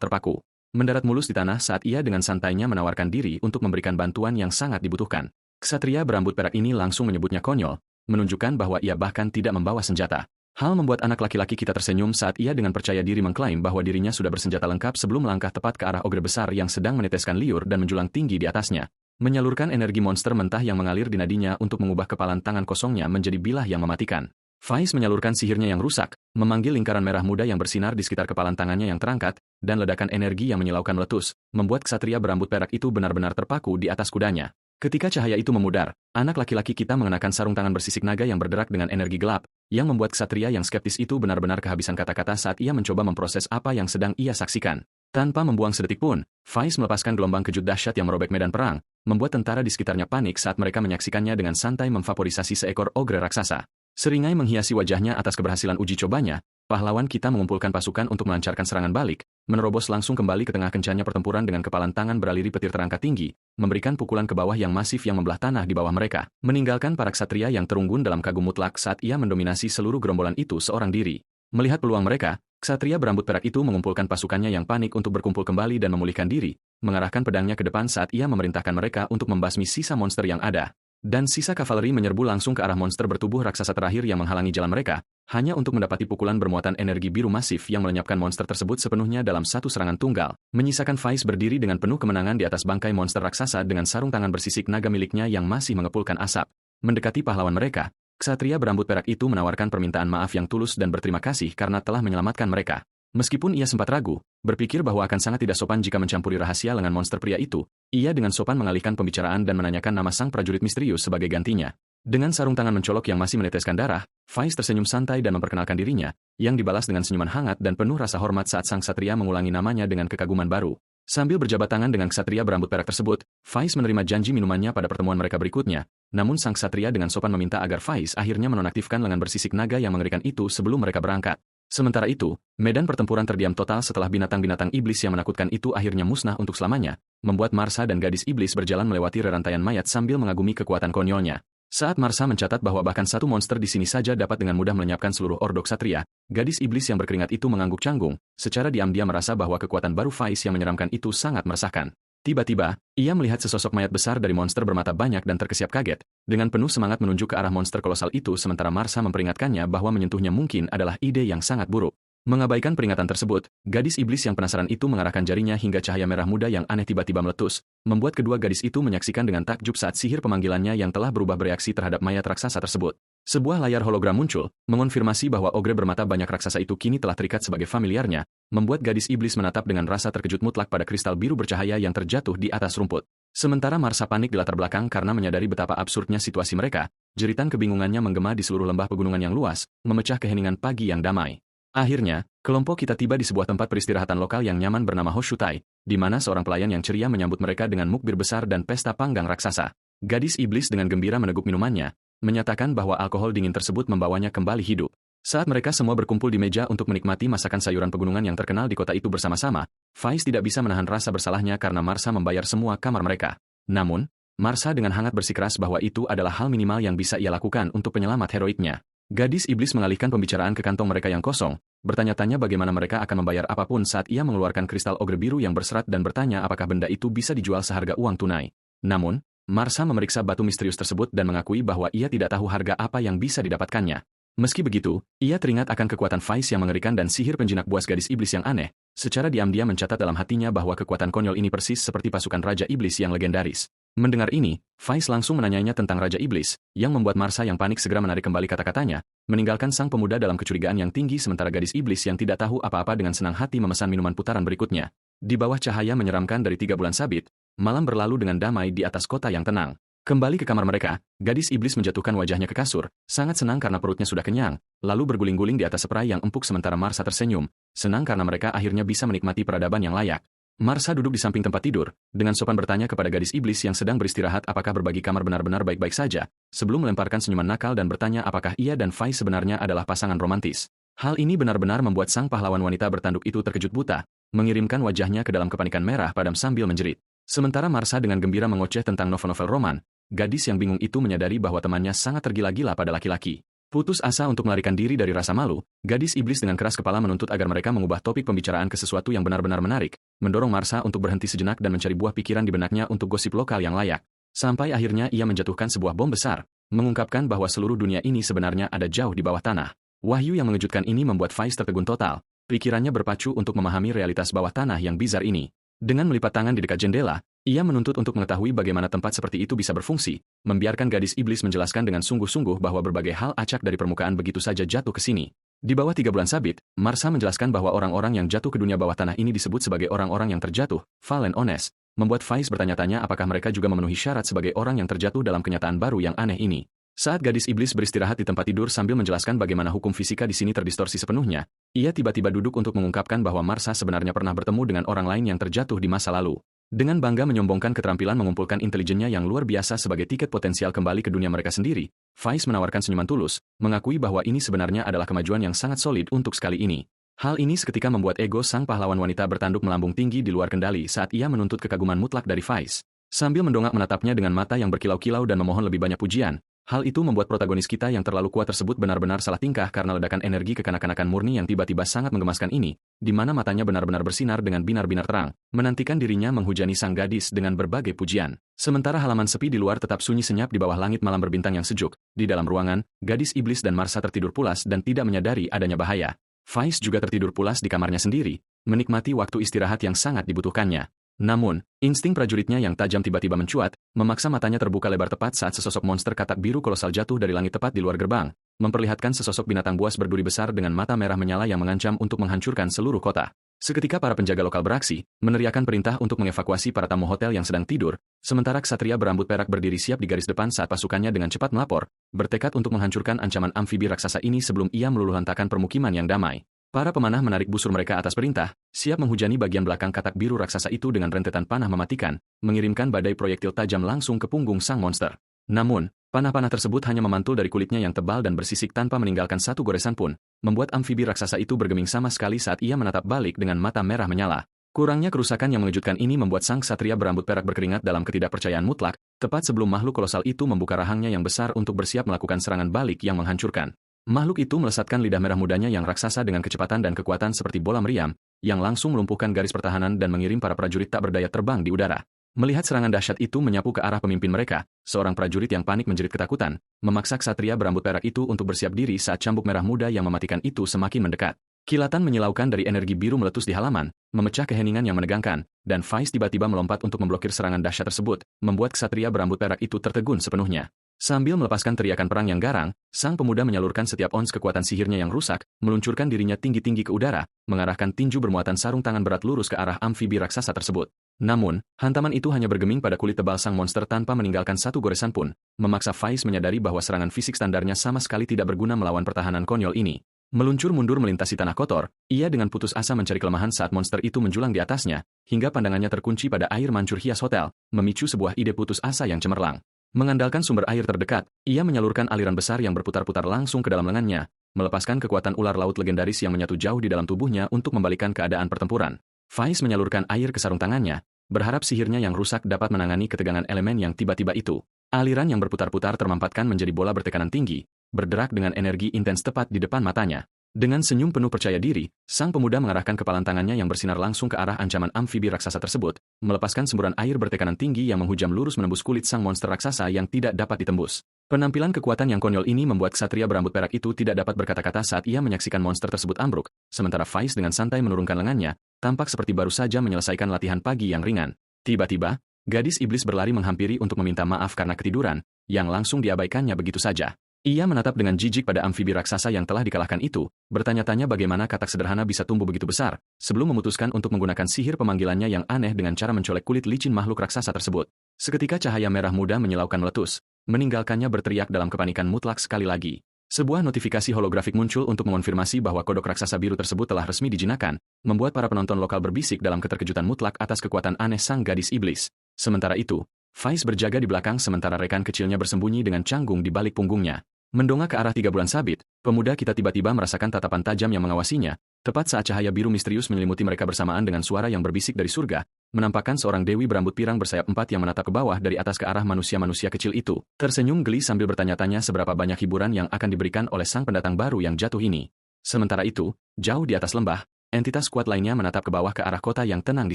terpaku. Mendarat mulus di tanah saat ia dengan santainya menawarkan diri untuk memberikan bantuan yang sangat dibutuhkan. Ksatria berambut perak ini langsung menyebutnya konyol, menunjukkan bahwa ia bahkan tidak membawa senjata. Hal membuat anak laki-laki kita tersenyum saat ia dengan percaya diri mengklaim bahwa dirinya sudah bersenjata lengkap sebelum melangkah tepat ke arah ogre besar yang sedang meneteskan liur dan menjulang tinggi di atasnya. Menyalurkan energi monster mentah yang mengalir di nadinya untuk mengubah kepalan tangan kosongnya menjadi bilah yang mematikan. Faiz menyalurkan sihirnya yang rusak, memanggil lingkaran merah muda yang bersinar di sekitar kepalan tangannya yang terangkat, dan ledakan energi yang menyilaukan meletus, membuat ksatria berambut perak itu benar-benar terpaku di atas kudanya. Ketika cahaya itu memudar, anak laki-laki kita mengenakan sarung tangan bersisik naga yang berderak dengan energi gelap, yang membuat ksatria yang skeptis itu benar-benar kehabisan kata-kata saat ia mencoba memproses apa yang sedang ia saksikan. Tanpa membuang sedetik pun, Faiz melepaskan gelombang kejut dahsyat yang merobek medan perang, membuat tentara di sekitarnya panik saat mereka menyaksikannya dengan santai memvaporisasi seekor ogre raksasa. Seringai menghiasi wajahnya atas keberhasilan uji cobanya, pahlawan kita mengumpulkan pasukan untuk melancarkan serangan balik, menerobos langsung kembali ke tengah kencannya pertempuran dengan kepalan tangan beraliri petir terangkat tinggi, memberikan pukulan ke bawah yang masif yang membelah tanah di bawah mereka, meninggalkan para ksatria yang terunggun dalam kagum mutlak saat ia mendominasi seluruh gerombolan itu seorang diri. Melihat peluang mereka, ksatria berambut perak itu mengumpulkan pasukannya yang panik untuk berkumpul kembali dan memulihkan diri, mengarahkan pedangnya ke depan saat ia memerintahkan mereka untuk membasmi sisa monster yang ada. Dan sisa kavaleri menyerbu langsung ke arah monster bertubuh raksasa terakhir yang menghalangi jalan mereka, hanya untuk mendapati pukulan bermuatan energi biru masif yang melenyapkan monster tersebut sepenuhnya dalam satu serangan tunggal, menyisakan Faiz berdiri dengan penuh kemenangan di atas bangkai monster raksasa dengan sarung tangan bersisik naga miliknya yang masih mengepulkan asap. Mendekati pahlawan mereka, ksatria berambut perak itu menawarkan permintaan maaf yang tulus dan berterima kasih karena telah menyelamatkan mereka. Meskipun ia sempat ragu, berpikir bahwa akan sangat tidak sopan jika mencampuri rahasia lengan monster pria itu, ia dengan sopan mengalihkan pembicaraan dan menanyakan nama sang prajurit misterius sebagai gantinya. Dengan sarung tangan mencolok yang masih meneteskan darah, Faiz tersenyum santai dan memperkenalkan dirinya, yang dibalas dengan senyuman hangat dan penuh rasa hormat saat sang ksatria mengulangi namanya dengan kekaguman baru. Sambil berjabat tangan dengan ksatria berambut perak tersebut, Faiz menerima janji minumannya pada pertemuan mereka berikutnya, namun sang ksatria dengan sopan meminta agar Faiz akhirnya menonaktifkan lengan bersisik naga yang mengerikan itu sebelum mereka berangkat. Sementara itu, medan pertempuran terdiam total setelah binatang-binatang iblis yang menakutkan itu akhirnya musnah untuk selamanya, membuat Marsa dan gadis iblis berjalan melewati rerantaian mayat sambil mengagumi kekuatan konyolnya. Saat Marsa mencatat bahwa bahkan satu monster di sini saja dapat dengan mudah melenyapkan seluruh ordo ksatria, gadis iblis yang berkeringat itu mengangguk canggung, secara diam-diam merasa bahwa kekuatan baru Faiz yang menyeramkan itu sangat meresahkan. Tiba-tiba, ia melihat sesosok mayat besar dari monster bermata banyak dan terkesiap kaget, dengan penuh semangat menunjuk ke arah monster kolosal itu sementara Marsa memperingatkannya bahwa menyentuhnya mungkin adalah ide yang sangat buruk. Mengabaikan peringatan tersebut, gadis iblis yang penasaran itu mengarahkan jarinya hingga cahaya merah muda yang aneh tiba-tiba meletus, membuat kedua gadis itu menyaksikan dengan takjub saat sihir pemanggilannya yang telah berubah bereaksi terhadap mayat raksasa tersebut. Sebuah layar hologram muncul, mengonfirmasi bahwa ogre bermata banyak raksasa itu kini telah terikat sebagai familiarnya, membuat gadis iblis menatap dengan rasa terkejut mutlak pada kristal biru bercahaya yang terjatuh di atas rumput. Sementara Marsa panik di latar belakang karena menyadari betapa absurdnya situasi mereka, jeritan kebingungannya menggema di seluruh lembah pegunungan yang luas, memecah keheningan pagi yang damai. Akhirnya, kelompok kita tiba di sebuah tempat peristirahatan lokal yang nyaman bernama Hoshutai, di mana seorang pelayan yang ceria menyambut mereka dengan mukbir besar dan pesta panggang raksasa. Gadis iblis dengan gembira meneguk minumannya, menyatakan bahwa alkohol dingin tersebut membawanya kembali hidup. Saat mereka semua berkumpul di meja untuk menikmati masakan sayuran pegunungan yang terkenal di kota itu bersama-sama, Faiz tidak bisa menahan rasa bersalahnya karena Marsa membayar semua kamar mereka. Namun, Marsa dengan hangat bersikeras bahwa itu adalah hal minimal yang bisa ia lakukan untuk penyelamat heroiknya. Gadis iblis mengalihkan pembicaraan ke kantong mereka yang kosong, bertanya-tanya bagaimana mereka akan membayar apapun saat ia mengeluarkan kristal ogre biru yang berserat dan bertanya apakah benda itu bisa dijual seharga uang tunai. Namun, Marsa memeriksa batu misterius tersebut dan mengakui bahwa ia tidak tahu harga apa yang bisa didapatkannya. Meski begitu, ia teringat akan kekuatan Faiz yang mengerikan dan sihir penjinak buas gadis iblis yang aneh, secara diam-diam mencatat dalam hatinya bahwa kekuatan konyol ini persis seperti pasukan Raja Iblis yang legendaris. Mendengar ini, Faiz langsung menanyanya tentang Raja Iblis, yang membuat Marsa yang panik segera menarik kembali kata-katanya, meninggalkan sang pemuda dalam kecurigaan yang tinggi sementara gadis iblis yang tidak tahu apa-apa dengan senang hati memesan minuman putaran berikutnya. Di bawah cahaya menyeramkan dari 3 bulan sabit, malam berlalu dengan damai di atas kota yang tenang. Kembali ke kamar mereka, gadis iblis menjatuhkan wajahnya ke kasur, sangat senang karena perutnya sudah kenyang, lalu berguling-guling di atas spray yang empuk sementara Marsa tersenyum, senang karena mereka akhirnya bisa menikmati peradaban yang layak. Marsa duduk di samping tempat tidur, dengan sopan bertanya kepada gadis iblis yang sedang beristirahat apakah berbagi kamar benar-benar baik-baik saja, sebelum melemparkan senyuman nakal dan bertanya apakah ia dan Faiz sebenarnya adalah pasangan romantis. Hal ini benar-benar membuat sang pahlawan wanita bertanduk itu terkejut buta, mengirimkan wajahnya ke dalam kepanikan merah padam sambil menjerit. Sementara Marsa dengan gembira mengoceh tentang novel-novel roman, gadis yang bingung itu menyadari bahwa temannya sangat tergila-gila pada laki-laki. Putus asa untuk melarikan diri dari rasa malu, gadis iblis dengan keras kepala menuntut agar mereka mengubah topik pembicaraan ke sesuatu yang benar-benar menarik, mendorong Marsa untuk berhenti sejenak dan mencari buah pikiran di benaknya untuk gosip lokal yang layak. Sampai akhirnya ia menjatuhkan sebuah bom besar, mengungkapkan bahwa seluruh dunia ini sebenarnya ada jauh di bawah tanah. Wahyu yang mengejutkan ini membuat Faiz tertegun total, pikirannya berpacu untuk memahami realitas bawah tanah yang bizar ini. Dengan melipat tangan di dekat jendela, ia menuntut untuk mengetahui bagaimana tempat seperti itu bisa berfungsi, membiarkan gadis iblis menjelaskan dengan sungguh-sungguh bahwa berbagai hal acak dari permukaan begitu saja jatuh ke sini. Di bawah 3 bulan sabit, Marsa menjelaskan bahwa orang-orang yang jatuh ke dunia bawah tanah ini disebut sebagai orang-orang yang terjatuh, fallen honest, membuat Faiz bertanya-tanya apakah mereka juga memenuhi syarat sebagai orang yang terjatuh dalam kenyataan baru yang aneh ini. Saat gadis iblis beristirahat di tempat tidur sambil menjelaskan bagaimana hukum fisika di sini terdistorsi sepenuhnya, ia tiba-tiba duduk untuk mengungkapkan bahwa Marsa sebenarnya pernah bertemu dengan orang lain yang terjatuh di masa lalu. Dengan bangga menyombongkan keterampilan mengumpulkan intelijennya yang luar biasa sebagai tiket potensial kembali ke dunia mereka sendiri, Faiz menawarkan senyuman tulus, mengakui bahwa ini sebenarnya adalah kemajuan yang sangat solid untuk sekali ini. Hal ini seketika membuat ego sang pahlawan wanita bertanduk melambung tinggi di luar kendali saat ia menuntut kekaguman mutlak dari Faiz. Sambil mendongak menatapnya dengan mata yang berkilau-kilau dan memohon lebih banyak pujian, hal itu membuat protagonis kita yang terlalu kuat tersebut benar-benar salah tingkah karena ledakan energi kekanak-kanakan murni yang tiba-tiba sangat menggemaskan ini, di mana matanya benar-benar bersinar dengan binar-binar terang, menantikan dirinya menghujani sang gadis dengan berbagai pujian. Sementara halaman sepi di luar tetap sunyi senyap di bawah langit malam berbintang yang sejuk, di dalam ruangan, gadis iblis dan Marsa tertidur pulas dan tidak menyadari adanya bahaya. Faiz juga tertidur pulas di kamarnya sendiri, menikmati waktu istirahat yang sangat dibutuhkannya. Namun, insting prajuritnya yang tajam tiba-tiba mencuat, memaksa matanya terbuka lebar tepat saat sesosok monster katak biru kolosal jatuh dari langit tepat di luar gerbang, memperlihatkan sesosok binatang buas berduri besar dengan mata merah menyala yang mengancam untuk menghancurkan seluruh kota. Seketika para penjaga lokal beraksi, meneriakkan perintah untuk mengevakuasi para tamu hotel yang sedang tidur, sementara ksatria berambut perak berdiri siap di garis depan saat pasukannya dengan cepat melapor, bertekad untuk menghancurkan ancaman amfibi raksasa ini sebelum ia meluluhlantakkan permukiman yang damai. Para pemanah menarik busur mereka atas perintah, siap menghujani bagian belakang katak biru raksasa itu dengan rentetan panah mematikan, mengirimkan badai proyektil tajam langsung ke punggung sang monster. Namun, panah-panah tersebut hanya memantul dari kulitnya yang tebal dan bersisik tanpa meninggalkan satu goresan pun, membuat amfibi raksasa itu bergeming sama sekali saat ia menatap balik dengan mata merah menyala. Kurangnya kerusakan yang mengejutkan ini membuat sang ksatria berambut perak berkeringat dalam ketidakpercayaan mutlak, tepat sebelum makhluk kolosal itu membuka rahangnya yang besar untuk bersiap melakukan serangan balik yang menghancurkan. Makhluk itu melesatkan lidah merah mudanya yang raksasa dengan kecepatan dan kekuatan seperti bola meriam, yang langsung melumpuhkan garis pertahanan dan mengirim para prajurit tak berdaya terbang di udara. Melihat serangan dahsyat itu menyapu ke arah pemimpin mereka, seorang prajurit yang panik menjerit ketakutan, memaksa ksatria berambut perak itu untuk bersiap diri saat cambuk merah muda yang mematikan itu semakin mendekat. Kilatan menyilaukan dari energi biru meletus di halaman, memecah keheningan yang menegangkan, dan Faiz tiba-tiba melompat untuk memblokir serangan dahsyat tersebut, membuat ksatria berambut perak itu tertegun sepenuhnya. Sambil melepaskan teriakan perang yang garang, sang pemuda menyalurkan setiap ons kekuatan sihirnya yang rusak, meluncurkan dirinya tinggi-tinggi ke udara, mengarahkan tinju bermuatan sarung tangan berat lurus ke arah amfibi raksasa tersebut. Namun, hantaman itu hanya bergeming pada kulit tebal sang monster tanpa meninggalkan satu goresan pun, memaksa Faiz menyadari bahwa serangan fisik standarnya sama sekali tidak berguna melawan pertahanan konyol ini. Meluncur mundur melintasi tanah kotor, ia dengan putus asa mencari kelemahan saat monster itu menjulang di atasnya, hingga pandangannya terkunci pada air mancur hias hotel, memicu sebuah ide putus asa yang cemerlang. Mengandalkan sumber air terdekat, ia menyalurkan aliran besar yang berputar-putar langsung ke dalam lengannya, melepaskan kekuatan ular laut legendaris yang menyatu jauh di dalam tubuhnya untuk membalikkan keadaan pertempuran. Faiz menyalurkan air ke sarung tangannya, berharap sihirnya yang rusak dapat menangani ketegangan elemen yang tiba-tiba itu. Aliran yang berputar-putar termampatkan menjadi bola bertekanan tinggi, berderak dengan energi intens tepat di depan matanya. Dengan senyum penuh percaya diri, sang pemuda mengarahkan kepalan tangannya yang bersinar langsung ke arah ancaman amfibi raksasa tersebut, melepaskan semburan air bertekanan tinggi yang menghujam lurus menembus kulit sang monster raksasa yang tidak dapat ditembus. Penampilan kekuatan yang konyol ini membuat ksatria berambut perak itu tidak dapat berkata-kata saat ia menyaksikan monster tersebut ambruk, sementara Faiz dengan santai menurunkan lengannya, tampak seperti baru saja menyelesaikan latihan pagi yang ringan. Tiba-tiba, gadis iblis berlari menghampiri untuk meminta maaf karena ketiduran, yang langsung diabaikannya begitu saja. Ia menatap dengan jijik pada amfibi raksasa yang telah dikalahkan itu, bertanya-tanya bagaimana katak sederhana bisa tumbuh begitu besar, sebelum memutuskan untuk menggunakan sihir pemanggilannya yang aneh dengan cara mencolek kulit licin makhluk raksasa tersebut. Seketika cahaya merah muda menyilaukan meletus, meninggalkannya berteriak dalam kepanikan mutlak sekali lagi. Sebuah notifikasi holografik muncul untuk mengonfirmasi bahwa kodok raksasa biru tersebut telah resmi dijinakkan, membuat para penonton lokal berbisik dalam keterkejutan mutlak atas kekuatan aneh sang gadis iblis. Sementara itu, Faiz berjaga di belakang sementara rekan kecilnya bersembunyi dengan canggung di balik punggungnya. Mendongak ke arah 3 bulan sabit, pemuda kita tiba-tiba merasakan tatapan tajam yang mengawasinya, tepat saat cahaya biru misterius menyelimuti mereka bersamaan dengan suara yang berbisik dari surga, menampakkan seorang dewi berambut pirang bersayap 4 yang menatap ke bawah dari atas ke arah manusia-manusia kecil itu, tersenyum geli sambil bertanya-tanya seberapa banyak hiburan yang akan diberikan oleh sang pendatang baru yang jatuh ini. Sementara itu, jauh di atas lembah, entitas kuat lainnya menatap ke bawah ke arah kota yang tenang di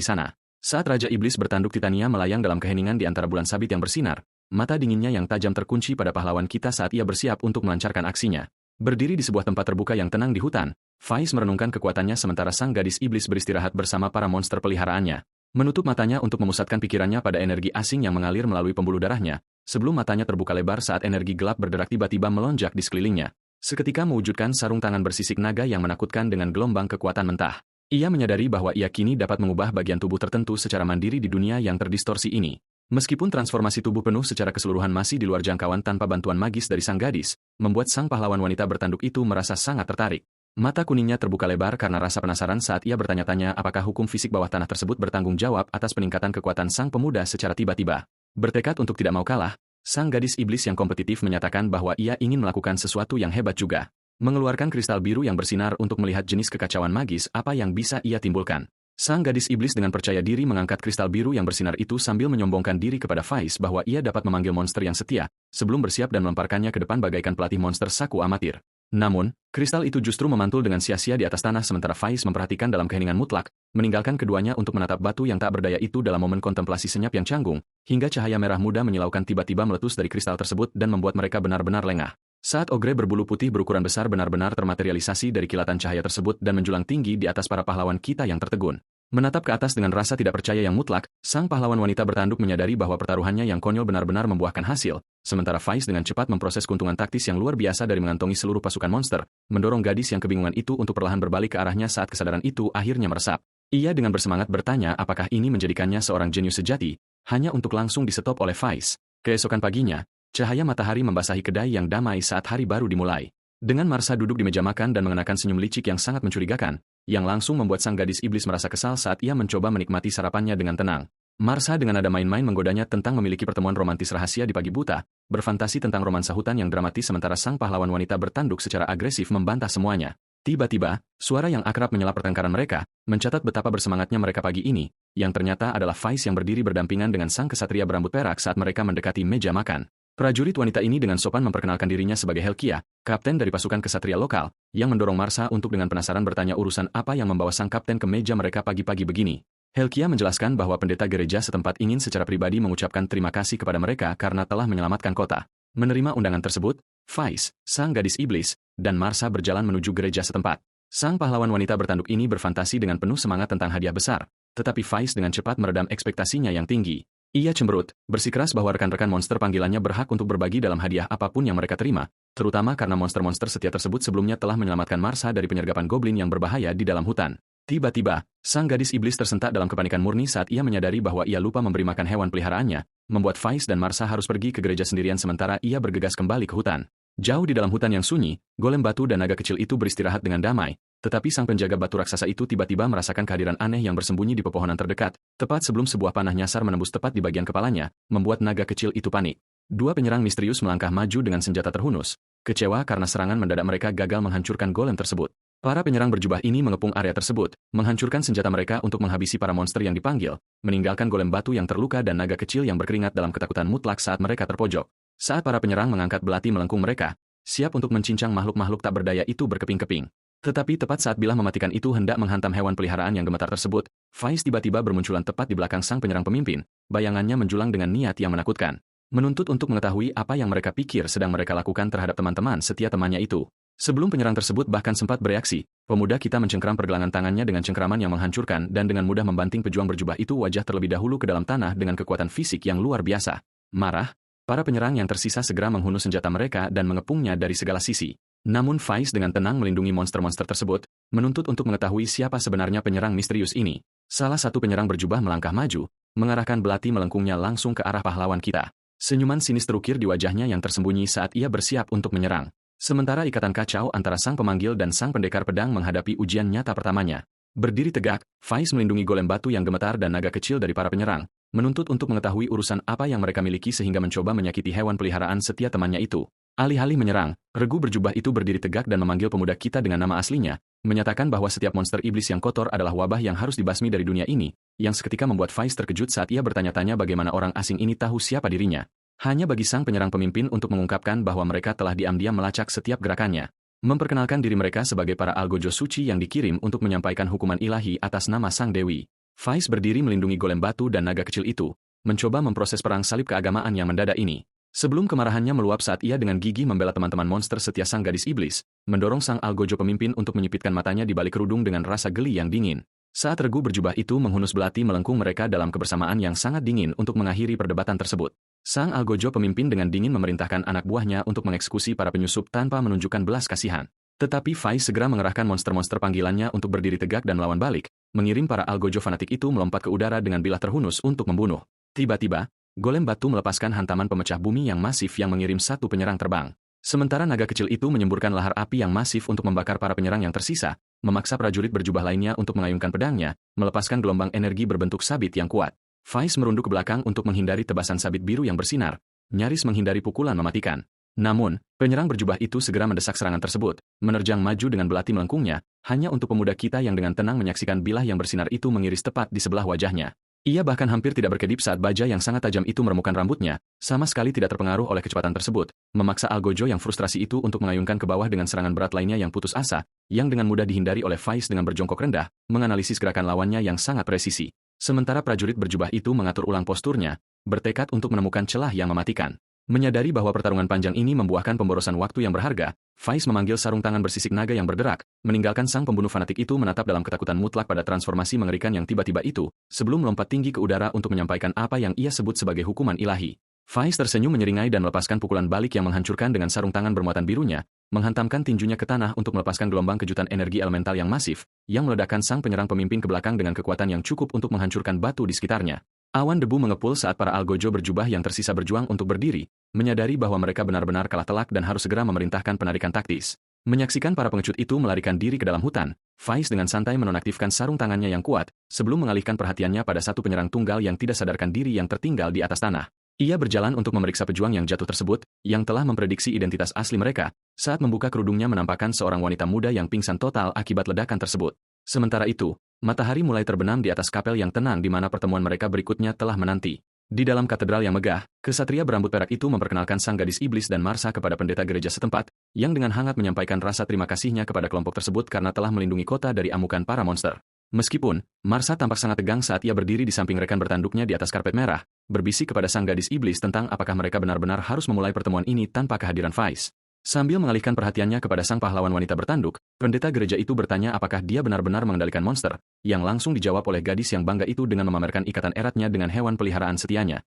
sana. Saat Raja Iblis bertanduk Titania melayang dalam keheningan di antara bulan sabit yang bersinar, mata dinginnya yang tajam terkunci pada pahlawan kita saat ia bersiap untuk melancarkan aksinya. Berdiri di sebuah tempat terbuka yang tenang di hutan, Faiz merenungkan kekuatannya sementara sang gadis iblis beristirahat bersama para monster peliharaannya. Menutup matanya untuk memusatkan pikirannya pada energi asing yang mengalir melalui pembuluh darahnya, sebelum matanya terbuka lebar saat energi gelap berderak tiba-tiba melonjak di sekelilingnya. Seketika mewujudkan sarung tangan bersisik naga yang menakutkan dengan gelombang kekuatan mentah. Ia menyadari bahwa ia kini dapat mengubah bagian tubuh tertentu secara mandiri di dunia yang terdistorsi ini. Meskipun transformasi tubuh penuh secara keseluruhan masih di luar jangkauan tanpa bantuan magis dari sang gadis, membuat sang pahlawan wanita bertanduk itu merasa sangat tertarik. Mata kuningnya terbuka lebar karena rasa penasaran saat ia bertanya-tanya apakah hukum fisik bawah tanah tersebut bertanggung jawab atas peningkatan kekuatan sang pemuda secara tiba-tiba. Bertekad untuk tidak mau kalah, sang gadis iblis yang kompetitif menyatakan bahwa ia ingin melakukan sesuatu yang hebat juga. Mengeluarkan kristal biru yang bersinar untuk melihat jenis kekacauan magis apa yang bisa ia timbulkan. Sang gadis iblis dengan percaya diri mengangkat kristal biru yang bersinar itu sambil menyombongkan diri kepada Faiz bahwa ia dapat memanggil monster yang setia, sebelum bersiap dan melemparkannya ke depan bagaikan pelatih monster saku amatir. Namun, kristal itu justru memantul dengan sia-sia di atas tanah sementara Faiz memperhatikan dalam keheningan mutlak, meninggalkan keduanya untuk menatap batu yang tak berdaya itu dalam momen kontemplasi senyap yang canggung, hingga cahaya merah muda menyilaukan tiba-tiba meletus dari kristal tersebut dan membuat mereka benar-benar lengah. Saat ogre berbulu putih berukuran besar benar-benar termaterialisasi dari kilatan cahaya tersebut dan menjulang tinggi di atas para pahlawan kita yang tertegun. Menatap ke atas dengan rasa tidak percaya yang mutlak, sang pahlawan wanita bertanduk menyadari bahwa pertaruhannya yang konyol benar-benar membuahkan hasil, sementara Faiz dengan cepat memproses keuntungan taktis yang luar biasa dari mengantongi seluruh pasukan monster, mendorong gadis yang kebingungan itu untuk perlahan berbalik ke arahnya saat kesadaran itu akhirnya meresap. Ia dengan bersemangat bertanya apakah ini menjadikannya seorang jenius sejati, hanya untuk langsung disetop oleh Faiz. Keesokan paginya, cahaya matahari membasahi kedai yang damai saat hari baru dimulai. Dengan Marsa duduk di meja makan dan mengenakan senyum licik yang sangat mencurigakan, yang langsung membuat sang gadis iblis merasa kesal saat ia mencoba menikmati sarapannya dengan tenang. Marsa dengan nada main-main menggodanya tentang memiliki pertemuan romantis rahasia di pagi buta, berfantasi tentang romansa hutan yang dramatis sementara sang pahlawan wanita bertanduk secara agresif membantah semuanya. Tiba-tiba, suara yang akrab menyela pertengkaran mereka, mencatat betapa bersemangatnya mereka pagi ini, yang ternyata adalah Faiz yang berdiri berdampingan dengan sang kesatria berambut perak saat mereka mendekati meja makan. Prajurit wanita ini dengan sopan memperkenalkan dirinya sebagai Helkia, kapten dari pasukan kesatria lokal, yang mendorong Marsa untuk dengan penasaran bertanya urusan apa yang membawa sang kapten ke meja mereka pagi-pagi begini. Helkia menjelaskan bahwa pendeta gereja setempat ingin secara pribadi mengucapkan terima kasih kepada mereka karena telah menyelamatkan kota. Menerima undangan tersebut, Faiz, sang gadis iblis, dan Marsa berjalan menuju gereja setempat. Sang pahlawan wanita bertanduk ini berfantasi dengan penuh semangat tentang hadiah besar, tetapi Faiz dengan cepat meredam ekspektasinya yang tinggi. Ia cemberut, bersikeras bahwa rekan-rekan monster panggilannya berhak untuk berbagi dalam hadiah apapun yang mereka terima, terutama karena monster-monster setia tersebut sebelumnya telah menyelamatkan Marsa dari penyergapan goblin yang berbahaya di dalam hutan. Tiba-tiba, sang gadis iblis tersentak dalam kepanikan murni saat ia menyadari bahwa ia lupa memberi makan hewan peliharaannya, membuat Faiz dan Marsa harus pergi ke gereja sendirian sementara ia bergegas kembali ke hutan. Jauh di dalam hutan yang sunyi, golem batu dan naga kecil itu beristirahat dengan damai, tetapi sang penjaga batu raksasa itu tiba-tiba merasakan kehadiran aneh yang bersembunyi di pepohonan terdekat, tepat sebelum sebuah panah nyasar menembus tepat di bagian kepalanya, membuat naga kecil itu panik. Dua penyerang misterius melangkah maju dengan senjata terhunus, kecewa karena serangan mendadak mereka gagal menghancurkan golem tersebut. Para penyerang berjubah ini mengepung area tersebut, menghancurkan senjata mereka untuk menghabisi para monster yang dipanggil, meninggalkan golem batu yang terluka dan naga kecil yang berkeringat dalam ketakutan mutlak saat mereka terpojok. Saat para penyerang mengangkat belati melengkung mereka, siap untuk mencincang makhluk-makhluk tak berdaya itu berkeping-keping. Tetapi tepat saat bilah mematikan itu hendak menghantam hewan peliharaan yang gemetar tersebut, Faiz tiba-tiba bermunculan tepat di belakang sang penyerang pemimpin, bayangannya menjulang dengan niat yang menakutkan. Menuntut untuk mengetahui apa yang mereka pikir sedang mereka lakukan terhadap teman-teman setia temannya itu. Sebelum penyerang tersebut bahkan sempat bereaksi, pemuda kita mencengkram pergelangan tangannya dengan cengkraman yang menghancurkan dan dengan mudah membanting pejuang berjubah itu wajah terlebih dahulu ke dalam tanah dengan kekuatan fisik yang luar biasa. Marah, para penyerang yang tersisa segera menghunus senjata mereka dan mengepungnya dari segala sisi. Namun Faiz dengan tenang melindungi monster-monster tersebut, menuntut untuk mengetahui siapa sebenarnya penyerang misterius ini. Salah satu penyerang berjubah melangkah maju, mengarahkan belati melengkungnya langsung ke arah pahlawan kita. Senyuman sinis terukir di wajahnya yang tersembunyi saat ia bersiap untuk menyerang. Sementara ikatan kacau antara sang pemanggil dan sang pendekar pedang menghadapi ujian nyata pertamanya. Berdiri tegak, Faiz melindungi golem batu yang gemetar dan naga kecil dari para penyerang, menuntut untuk mengetahui urusan apa yang mereka miliki sehingga mencoba menyakiti hewan peliharaan setia temannya itu. Alih-alih menyerang, regu berjubah itu berdiri tegak dan memanggil pemuda kita dengan nama aslinya, menyatakan bahwa setiap monster iblis yang kotor adalah wabah yang harus dibasmi dari dunia ini, yang seketika membuat Faiz terkejut saat ia bertanya-tanya bagaimana orang asing ini tahu siapa dirinya. Hanya bagi sang penyerang pemimpin untuk mengungkapkan bahwa mereka telah diam-diam melacak setiap gerakannya. Memperkenalkan diri mereka sebagai para algojo suci yang dikirim untuk menyampaikan hukuman ilahi atas nama sang dewi. Faiz berdiri melindungi golem batu dan naga kecil itu, mencoba memproses perang salib keagamaan yang mendadak ini. Sebelum kemarahannya meluap saat ia dengan gigih membela teman-teman monster setia sang gadis iblis, mendorong sang algojo pemimpin untuk menyipitkan matanya di balik kerudung dengan rasa geli yang dingin. Saat regu berjubah itu menghunus belati melengkung mereka dalam kebersamaan yang sangat dingin untuk mengakhiri perdebatan tersebut. Sang algojo pemimpin dengan dingin memerintahkan anak buahnya untuk mengeksekusi para penyusup tanpa menunjukkan belas kasihan. Tetapi Faiz segera mengerahkan monster-monster panggilannya untuk berdiri tegak dan melawan balik, mengirim para algojo fanatik itu melompat ke udara dengan bilah terhunus untuk membunuh. Tiba-tiba, golem batu melepaskan hantaman pemecah bumi yang masif yang mengirim satu penyerang terbang. Sementara naga kecil itu menyemburkan lahar api yang masif untuk membakar para penyerang yang tersisa, memaksa prajurit berjubah lainnya untuk mengayunkan pedangnya, melepaskan gelombang energi berbentuk sabit yang kuat. Faiz merunduk ke belakang untuk menghindari tebasan sabit biru yang bersinar, nyaris menghindari pukulan mematikan. Namun, penyerang berjubah itu segera mendesak serangan tersebut, menerjang maju dengan belati melengkungnya, hanya untuk pemuda kita yang dengan tenang menyaksikan bilah yang bersinar itu mengiris tepat di sebelah wajahnya. Ia bahkan hampir tidak berkedip saat baja yang sangat tajam itu meremukan rambutnya, sama sekali tidak terpengaruh oleh kecepatan tersebut, memaksa algojo yang frustrasi itu untuk mengayunkan ke bawah dengan serangan berat lainnya yang putus asa, yang dengan mudah dihindari oleh Faiz dengan berjongkok rendah, menganalisis gerakan lawannya yang sangat presisi. Sementara prajurit berjubah itu mengatur ulang posturnya, bertekad untuk menemukan celah yang mematikan. Menyadari bahwa pertarungan panjang ini membuahkan pemborosan waktu yang berharga, Faiz memanggil sarung tangan bersisik naga yang berderak, meninggalkan sang pembunuh fanatik itu menatap dalam ketakutan mutlak pada transformasi mengerikan yang tiba-tiba itu, sebelum melompat tinggi ke udara untuk menyampaikan apa yang ia sebut sebagai hukuman ilahi. Faiz tersenyum menyeringai dan melepaskan pukulan balik yang menghancurkan dengan sarung tangan bermuatan birunya, menghantamkan tinjunya ke tanah untuk melepaskan gelombang kejutan energi elemental yang masif, yang meledakkan sang penyerang pemimpin ke belakang dengan kekuatan yang cukup untuk menghancurkan batu di sekitarnya. Awan debu mengepul saat para algojo berjubah yang tersisa berjuang untuk berdiri, menyadari bahwa mereka benar-benar kalah telak dan harus segera memerintahkan penarikan taktis. Menyaksikan para pengecut itu melarikan diri ke dalam hutan, Faiz dengan santai menonaktifkan sarung tangannya yang kuat, sebelum mengalihkan perhatiannya pada satu penyerang tunggal yang tidak sadarkan diri yang tertinggal di atas tanah. Ia berjalan untuk memeriksa pejuang yang jatuh tersebut, yang telah memprediksi identitas asli mereka, saat membuka kerudungnya menampakkan seorang wanita muda yang pingsan total akibat ledakan tersebut. Sementara itu, matahari mulai terbenam di atas kapel yang tenang di mana pertemuan mereka berikutnya telah menanti. Di dalam katedral yang megah, kesatria berambut perak itu memperkenalkan sang gadis iblis dan Marsa kepada pendeta gereja setempat, yang dengan hangat menyampaikan rasa terima kasihnya kepada kelompok tersebut karena telah melindungi kota dari amukan para monster. Meskipun, Marsa tampak sangat tegang saat ia berdiri di samping rekan bertanduknya di atas karpet merah, berbisik kepada sang gadis iblis tentang apakah mereka benar-benar harus memulai pertemuan ini tanpa kehadiran Faiz. Sambil mengalihkan perhatiannya kepada sang pahlawan wanita bertanduk, pendeta gereja itu bertanya apakah dia benar-benar mengendalikan monster, yang langsung dijawab oleh gadis yang bangga itu dengan memamerkan ikatan eratnya dengan hewan peliharaan setianya.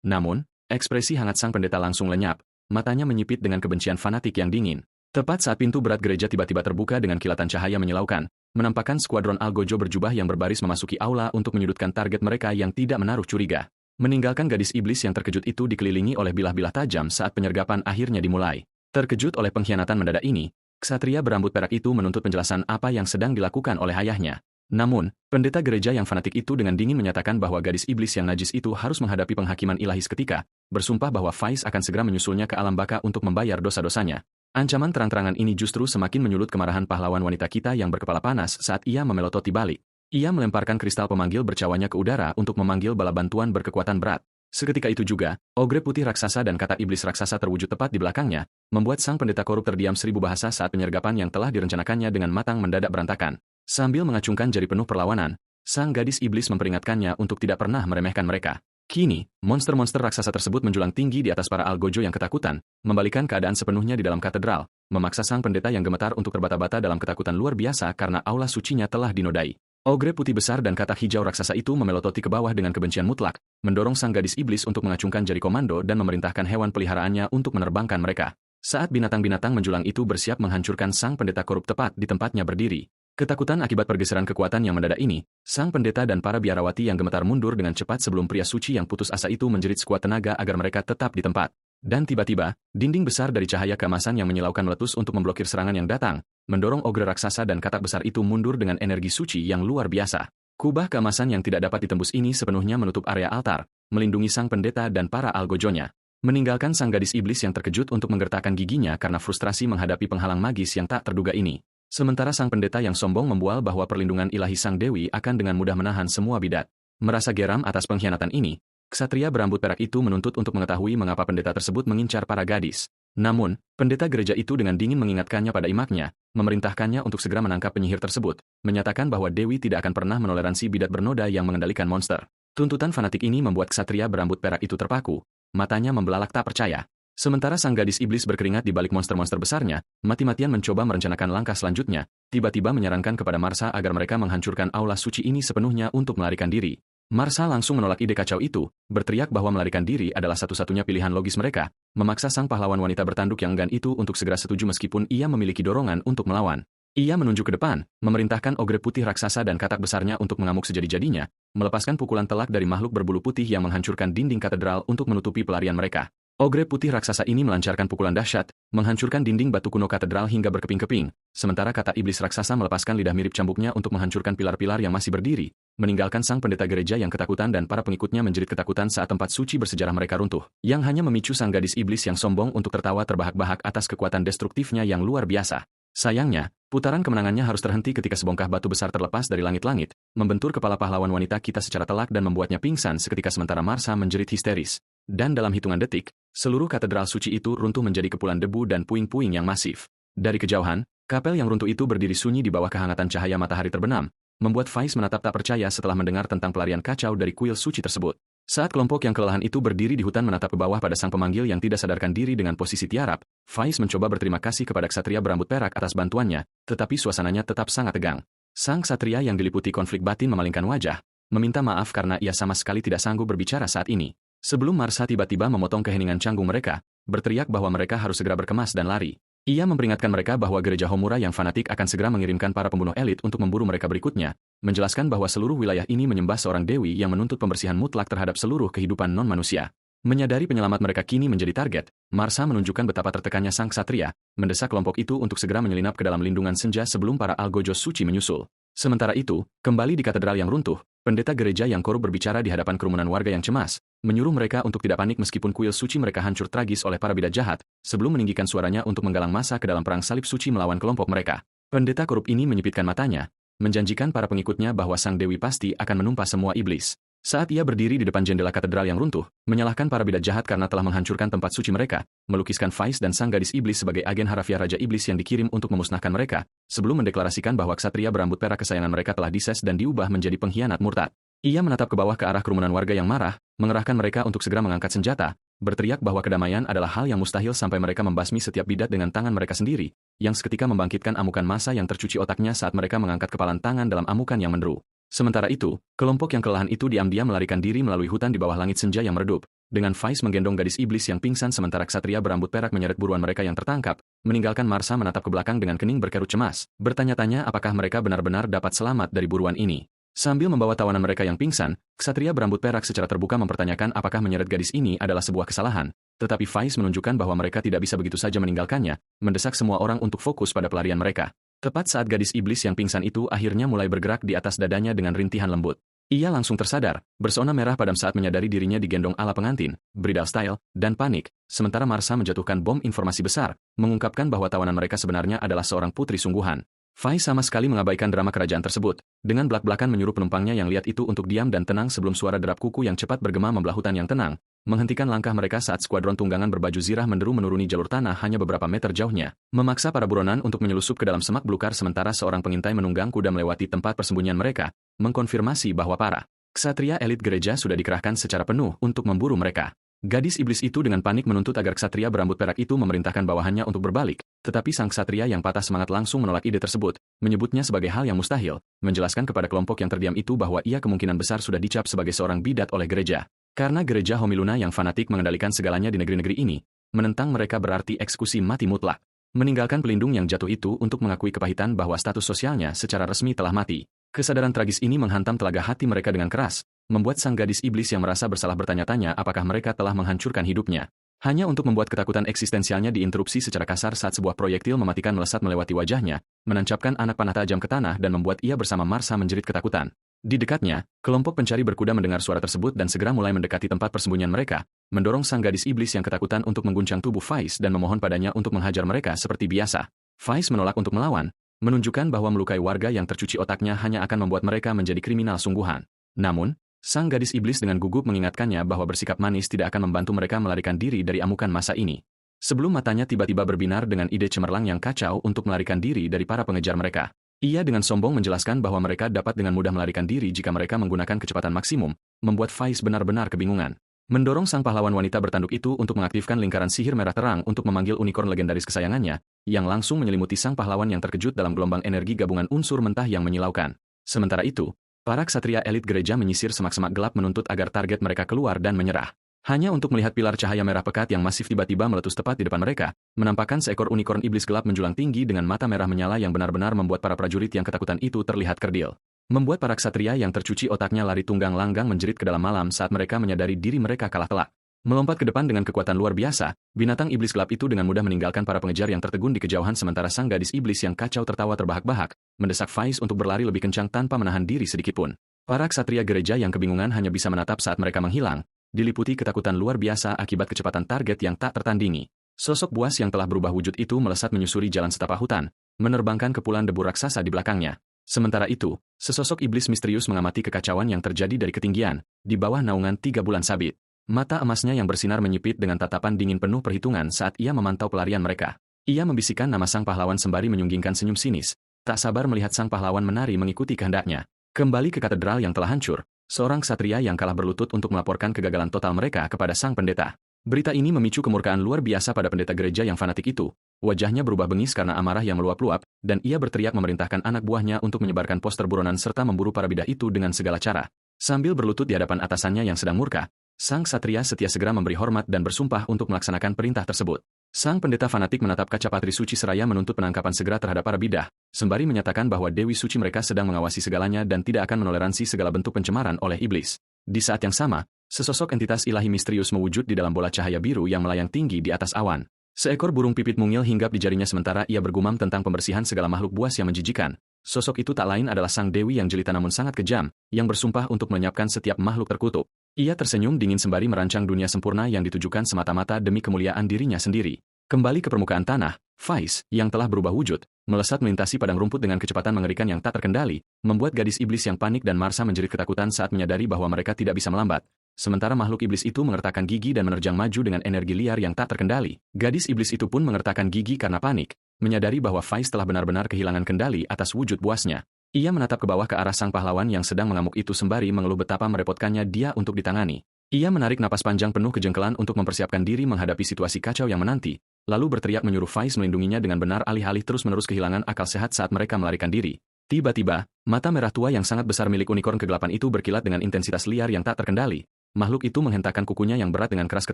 Namun, ekspresi hangat sang pendeta langsung lenyap, matanya menyipit dengan kebencian fanatik yang dingin. Tepat saat pintu berat gereja tiba-tiba terbuka dengan kilatan cahaya menyilaukan, menampakkan skuadron algojo berjubah yang berbaris memasuki aula untuk menyudutkan target mereka yang tidak menaruh curiga. Meninggalkan gadis iblis yang terkejut itu dikelilingi oleh bilah-bilah tajam saat penyergapan akhirnya dimulai. Terkejut oleh pengkhianatan mendadak ini, ksatria berambut perak itu menuntut penjelasan apa yang sedang dilakukan oleh ayahnya. Namun, pendeta gereja yang fanatik itu dengan dingin menyatakan bahwa gadis iblis yang najis itu harus menghadapi penghakiman ilahi seketika, bersumpah bahwa Faiz akan segera menyusulnya ke alam baka untuk membayar dosa-dosanya. Ancaman terang-terangan ini justru semakin menyulut kemarahan pahlawan wanita kita yang berkepala panas saat ia memelototi balik. Ia melemparkan kristal pemanggil bercawanya ke udara untuk memanggil bala bantuan berkekuatan berat. Seketika itu juga, ogre putih raksasa dan kata iblis raksasa terwujud tepat di belakangnya, membuat sang pendeta korup terdiam seribu bahasa saat penyergapan yang telah direncanakannya dengan matang mendadak berantakan. Sambil mengacungkan jari penuh perlawanan, sang gadis iblis memperingatkannya untuk tidak pernah meremehkan mereka. Kini, monster-monster raksasa tersebut menjulang tinggi di atas para algojo yang ketakutan, membalikan keadaan sepenuhnya di dalam katedral, memaksa sang pendeta yang gemetar untuk terbata-bata dalam ketakutan luar biasa karena aula sucinya telah dinodai. Ogre putih besar dan katak hijau raksasa itu memelototi ke bawah dengan kebencian mutlak, mendorong sang gadis iblis untuk mengacungkan jari komando dan memerintahkan hewan peliharaannya untuk menerbangkan mereka. Saat binatang-binatang menjulang itu bersiap menghancurkan sang pendeta korup tepat di tempatnya berdiri. Ketakutan akibat pergeseran kekuatan yang mendadak ini, sang pendeta dan para biarawati yang gemetar mundur dengan cepat sebelum pria suci yang putus asa itu menjerit sekuat tenaga agar mereka tetap di tempat. Dan tiba-tiba, dinding besar dari cahaya keemasan yang menyilaukan meletus untuk memblokir serangan yang datang, mendorong ogre raksasa dan katak besar itu mundur dengan energi suci yang luar biasa. Kubah keemasan yang tidak dapat ditembus ini sepenuhnya menutup area altar, melindungi sang pendeta dan para algojonya. meninggalkan sang gadis iblis yang terkejut untuk menggertakkan giginya karena frustrasi menghadapi penghalang magis yang tak terduga ini. Sementara sang pendeta yang sombong membual bahwa perlindungan ilahi sang dewi akan dengan mudah menahan semua bidat. Merasa geram atas pengkhianatan ini, ksatria berambut perak itu menuntut untuk mengetahui mengapa pendeta tersebut mengincar para gadis. Namun, pendeta gereja itu dengan dingin mengingatkannya pada imaknya, memerintahkannya untuk segera menangkap penyihir tersebut, menyatakan bahwa Dewi tidak akan pernah menoleransi bidat bernoda yang mengendalikan monster. Tuntutan fanatik ini membuat ksatria berambut perak itu terpaku, matanya membelalak tak percaya. Sementara sang gadis iblis berkeringat di balik monster-monster besarnya, mati-matian mencoba merencanakan langkah selanjutnya, tiba-tiba menyarankan kepada Marsa agar mereka menghancurkan aula suci ini sepenuhnya untuk melarikan diri. Marsa langsung menolak ide kacau itu, berteriak bahwa melarikan diri adalah satu-satunya pilihan logis mereka, memaksa sang pahlawan wanita bertanduk yang enggan itu untuk segera setuju meskipun ia memiliki dorongan untuk melawan. Ia menunjuk ke depan, memerintahkan ogre putih raksasa dan katak besarnya untuk mengamuk sejadi-jadinya, melepaskan pukulan telak dari makhluk berbulu putih yang menghancurkan dinding katedral untuk menutupi pelarian mereka. Ogre putih raksasa ini melancarkan pukulan dahsyat, menghancurkan dinding batu kuno katedral hingga berkeping-keping, sementara katak iblis raksasa melepaskan lidah mirip cambuknya untuk menghancurkan pilar-pilar yang masih berdiri, meninggalkan sang pendeta gereja yang ketakutan dan para pengikutnya menjerit ketakutan saat tempat suci bersejarah mereka runtuh, yang hanya memicu sang gadis iblis yang sombong untuk tertawa terbahak-bahak atas kekuatan destruktifnya yang luar biasa. Sayangnya, putaran kemenangannya harus terhenti ketika sebongkah batu besar terlepas dari langit-langit, membentur kepala pahlawan wanita kita secara telak dan membuatnya pingsan seketika sementara Marsa menjerit histeris. Dan dalam hitungan detik, seluruh katedral suci itu runtuh menjadi kepulan debu dan puing-puing yang masif. Dari kejauhan, kapel yang runtuh itu berdiri sunyi di bawah kehangatan cahaya matahari terbenam, membuat Faiz menatap tak percaya setelah mendengar tentang pelarian kacau dari kuil suci tersebut. Saat kelompok yang kelelahan itu berdiri di hutan menatap ke bawah pada sang pemanggil yang tidak sadarkan diri dengan posisi tiarap, Faiz mencoba berterima kasih kepada ksatria berambut perak atas bantuannya, tetapi suasananya tetap sangat tegang. Sang ksatria yang diliputi konflik batin memalingkan wajah, meminta maaf karena ia sama sekali tidak sanggup berbicara saat ini. Sebelum Marsa tiba-tiba memotong keheningan canggung mereka, berteriak bahwa mereka harus segera berkemas dan lari. Ia memperingatkan mereka bahwa gereja Homura yang fanatik akan segera mengirimkan para pembunuh elit untuk memburu mereka berikutnya, menjelaskan bahwa seluruh wilayah ini menyembah seorang dewi yang menuntut pembersihan mutlak terhadap seluruh kehidupan non-manusia. Menyadari penyelamat mereka kini menjadi target, Marsa menunjukkan betapa tertekannya sang ksatria, mendesak kelompok itu untuk segera menyelinap ke dalam lindungan senja sebelum para algojos suci menyusul. Sementara itu, kembali di katedral yang runtuh, pendeta gereja yang korup berbicara di hadapan kerumunan warga yang cemas, menyuruh mereka untuk tidak panik meskipun kuil suci mereka hancur tragis oleh para bidat jahat, sebelum meninggikan suaranya untuk menggalang massa ke dalam perang salib suci melawan kelompok mereka. Pendeta korup ini menyipitkan matanya, menjanjikan para pengikutnya bahwa sang dewi pasti akan menumpas semua iblis. Saat ia berdiri di depan jendela katedral yang runtuh, menyalahkan para bidat jahat karena telah menghancurkan tempat suci mereka, melukiskan Faiz dan sang gadis iblis sebagai agen harafiah Raja Iblis yang dikirim untuk memusnahkan mereka, sebelum mendeklarasikan bahwa ksatria berambut perak kesayangan mereka telah dises dan diubah menjadi pengkhianat murtad. Ia menatap ke bawah ke arah kerumunan warga yang marah, mengerahkan mereka untuk segera mengangkat senjata, berteriak bahwa kedamaian adalah hal yang mustahil sampai mereka membasmi setiap bidat dengan tangan mereka sendiri, yang seketika membangkitkan amukan massa yang tercuci otaknya saat mereka mengangkat kepalan tangan dalam amukan yang menderu. Sementara itu, kelompok yang kelelahan itu diam-diam melarikan diri melalui hutan di bawah langit senja yang meredup, dengan Faiz menggendong gadis iblis yang pingsan sementara ksatria berambut perak menyeret buruan mereka yang tertangkap, meninggalkan Marsa menatap ke belakang dengan kening berkerut cemas, bertanya-tanya apakah mereka benar-benar dapat selamat dari buruan ini. Sambil membawa tawanan mereka yang pingsan, ksatria berambut perak secara terbuka mempertanyakan apakah menyeret gadis ini adalah sebuah kesalahan, tetapi Faiz menunjukkan bahwa mereka tidak bisa begitu saja meninggalkannya, mendesak semua orang untuk fokus pada pelarian mereka. Tepat saat gadis iblis yang pingsan itu akhirnya mulai bergerak di atas dadanya dengan rintihan lembut. Ia langsung tersadar, bersona merah padam saat menyadari dirinya digendong ala pengantin, bridal style, dan panik, sementara Marsa menjatuhkan bom informasi besar, mengungkapkan bahwa tawanan mereka sebenarnya adalah seorang putri sungguhan. Faiz sama sekali mengabaikan drama kerajaan tersebut, dengan belak-belakan menyuruh penumpangnya yang lihat itu untuk diam dan tenang sebelum suara derap kuku yang cepat bergema membelah hutan yang tenang, menghentikan langkah mereka saat skuadron tunggangan berbaju zirah menderu menuruni jalur tanah hanya beberapa meter jauhnya, memaksa para buronan untuk menyelusup ke dalam semak belukar sementara seorang pengintai menunggang kuda melewati tempat persembunyian mereka, mengkonfirmasi bahwa para ksatria elit gereja sudah dikerahkan secara penuh untuk memburu mereka. Gadis iblis itu dengan panik menuntut agar ksatria berambut perak itu memerintahkan bawahannya untuk berbalik, tetapi sang ksatria yang patah semangat langsung menolak ide tersebut, menyebutnya sebagai hal yang mustahil, menjelaskan kepada kelompok yang terdiam itu bahwa ia kemungkinan besar sudah dicap sebagai seorang bidat oleh gereja. Karena gereja Homiluna yang fanatik mengendalikan segalanya di negeri-negeri ini, menentang mereka berarti eksekusi mati mutlak. Meninggalkan pelindung yang jatuh itu untuk mengakui kepahitan bahwa status sosialnya secara resmi telah mati. Kesadaran tragis ini menghantam telaga hati mereka dengan keras, membuat sang gadis iblis yang merasa bersalah bertanya-tanya apakah mereka telah menghancurkan hidupnya. Hanya untuk membuat ketakutan eksistensialnya diinterupsi secara kasar saat sebuah proyektil mematikan melesat melewati wajahnya, menancapkan anak panah tajam ke tanah dan membuat ia bersama Marsa menjerit ketakutan. Di dekatnya, kelompok pencari berkuda mendengar suara tersebut dan segera mulai mendekati tempat persembunyian mereka, mendorong sang gadis iblis yang ketakutan untuk mengguncang tubuh Faiz dan memohon padanya untuk menghajar mereka seperti biasa. Faiz menolak untuk melawan, menunjukkan bahwa melukai warga yang tercuci otaknya hanya akan membuat mereka menjadi kriminal sungguhan. Namun, sang gadis iblis dengan gugup mengingatkannya bahwa bersikap manis tidak akan membantu mereka melarikan diri dari amukan masa ini. Sebelum matanya tiba-tiba berbinar dengan ide cemerlang yang kacau untuk melarikan diri dari para pengejar mereka. Ia dengan sombong menjelaskan bahwa mereka dapat dengan mudah melarikan diri jika mereka menggunakan kecepatan maksimum, membuat Faiz benar-benar kebingungan. Mendorong sang pahlawan wanita bertanduk itu untuk mengaktifkan lingkaran sihir merah terang untuk memanggil unicorn legendaris kesayangannya, yang langsung menyelimuti sang pahlawan yang terkejut dalam gelombang energi gabungan unsur mentah yang menyilaukan. Sementara itu, para ksatria elit gereja menyisir semak-semak gelap menuntut agar target mereka keluar dan menyerah. Hanya untuk melihat pilar cahaya merah pekat yang masif tiba-tiba meletus tepat di depan mereka, menampakkan seekor unicorn iblis gelap menjulang tinggi dengan mata merah menyala yang benar-benar membuat para prajurit yang ketakutan itu terlihat kerdil. Membuat para ksatria yang tercuci otaknya lari tunggang langgang menjerit ke dalam malam saat mereka menyadari diri mereka kalah telak. Melompat ke depan dengan kekuatan luar biasa, binatang iblis gelap itu dengan mudah meninggalkan para pengejar yang tertegun di kejauhan sementara sang gadis iblis yang kacau tertawa terbahak-bahak, mendesak Faiz untuk berlari lebih kencang tanpa menahan diri sedikitpun. Para ksatria gereja yang kebingungan hanya bisa menatap saat mereka menghilang, diliputi ketakutan luar biasa akibat kecepatan target yang tak tertandingi. Sosok buas yang telah berubah wujud itu melesat menyusuri jalan setapak hutan, menerbangkan kepulan debu raksasa di belakangnya. Sementara itu, sesosok iblis misterius mengamati kekacauan yang terjadi dari ketinggian, di bawah naungan 3 bulan sabit. Mata emasnya yang bersinar menyipit dengan tatapan dingin penuh perhitungan saat ia memantau pelarian mereka. Ia membisikkan nama sang pahlawan sembari menyunggingkan senyum sinis, tak sabar melihat sang pahlawan menari mengikuti kehendaknya. Kembali ke katedral yang telah hancur, seorang ksatria yang kalah berlutut untuk melaporkan kegagalan total mereka kepada sang pendeta. Berita ini memicu kemurkaan luar biasa pada pendeta gereja yang fanatik itu. Wajahnya berubah bengis karena amarah yang meluap-luap, dan ia berteriak memerintahkan anak buahnya untuk menyebarkan poster buronan serta memburu para bidah itu dengan segala cara. Sambil berlutut di hadapan atasannya yang sedang murka, sang ksatria setia segera memberi hormat dan bersumpah untuk melaksanakan perintah tersebut. Sang pendeta fanatik menatap kaca patri suci seraya menuntut penangkapan segera terhadap para bidah, sembari menyatakan bahwa dewi suci mereka sedang mengawasi segalanya dan tidak akan menoleransi segala bentuk pencemaran oleh iblis. Di saat yang sama, sesosok entitas ilahi misterius mewujud di dalam bola cahaya biru yang melayang tinggi di atas awan. Seekor burung pipit mungil hinggap di jarinya sementara ia bergumam tentang pembersihan segala makhluk buas yang menjijikan. Sosok itu tak lain adalah sang dewi yang jelita namun sangat kejam, yang bersumpah untuk melenyapkan setiap makhluk terkutuk. Ia tersenyum dingin sembari merancang dunia sempurna yang ditujukan semata-mata demi kemuliaan dirinya sendiri. Kembali ke permukaan tanah, Faiz, yang telah berubah wujud, melesat melintasi padang rumput dengan kecepatan mengerikan yang tak terkendali, membuat gadis iblis yang panik dan Marsa menjerit ketakutan saat menyadari bahwa mereka tidak bisa melambat. Sementara makhluk iblis itu mengertakkan gigi dan menerjang maju dengan energi liar yang tak terkendali. Gadis iblis itu pun mengertakkan gigi karena panik, menyadari bahwa Faiz telah benar-benar kehilangan kendali atas wujud buasnya. Ia menatap ke bawah ke arah sang pahlawan yang sedang mengamuk itu sembari mengeluh betapa merepotkannya dia untuk ditangani. Ia menarik napas panjang penuh kejengkelan untuk mempersiapkan diri menghadapi situasi kacau yang menanti, lalu berteriak menyuruh Faiz melindunginya dengan benar alih-alih terus-menerus kehilangan akal sehat saat mereka melarikan diri. Tiba-tiba, mata merah tua yang sangat besar milik unicorn kegelapan itu berkilat dengan intensitas liar yang tak terkendali. Makhluk itu menghentakkan kukunya yang berat dengan keras ke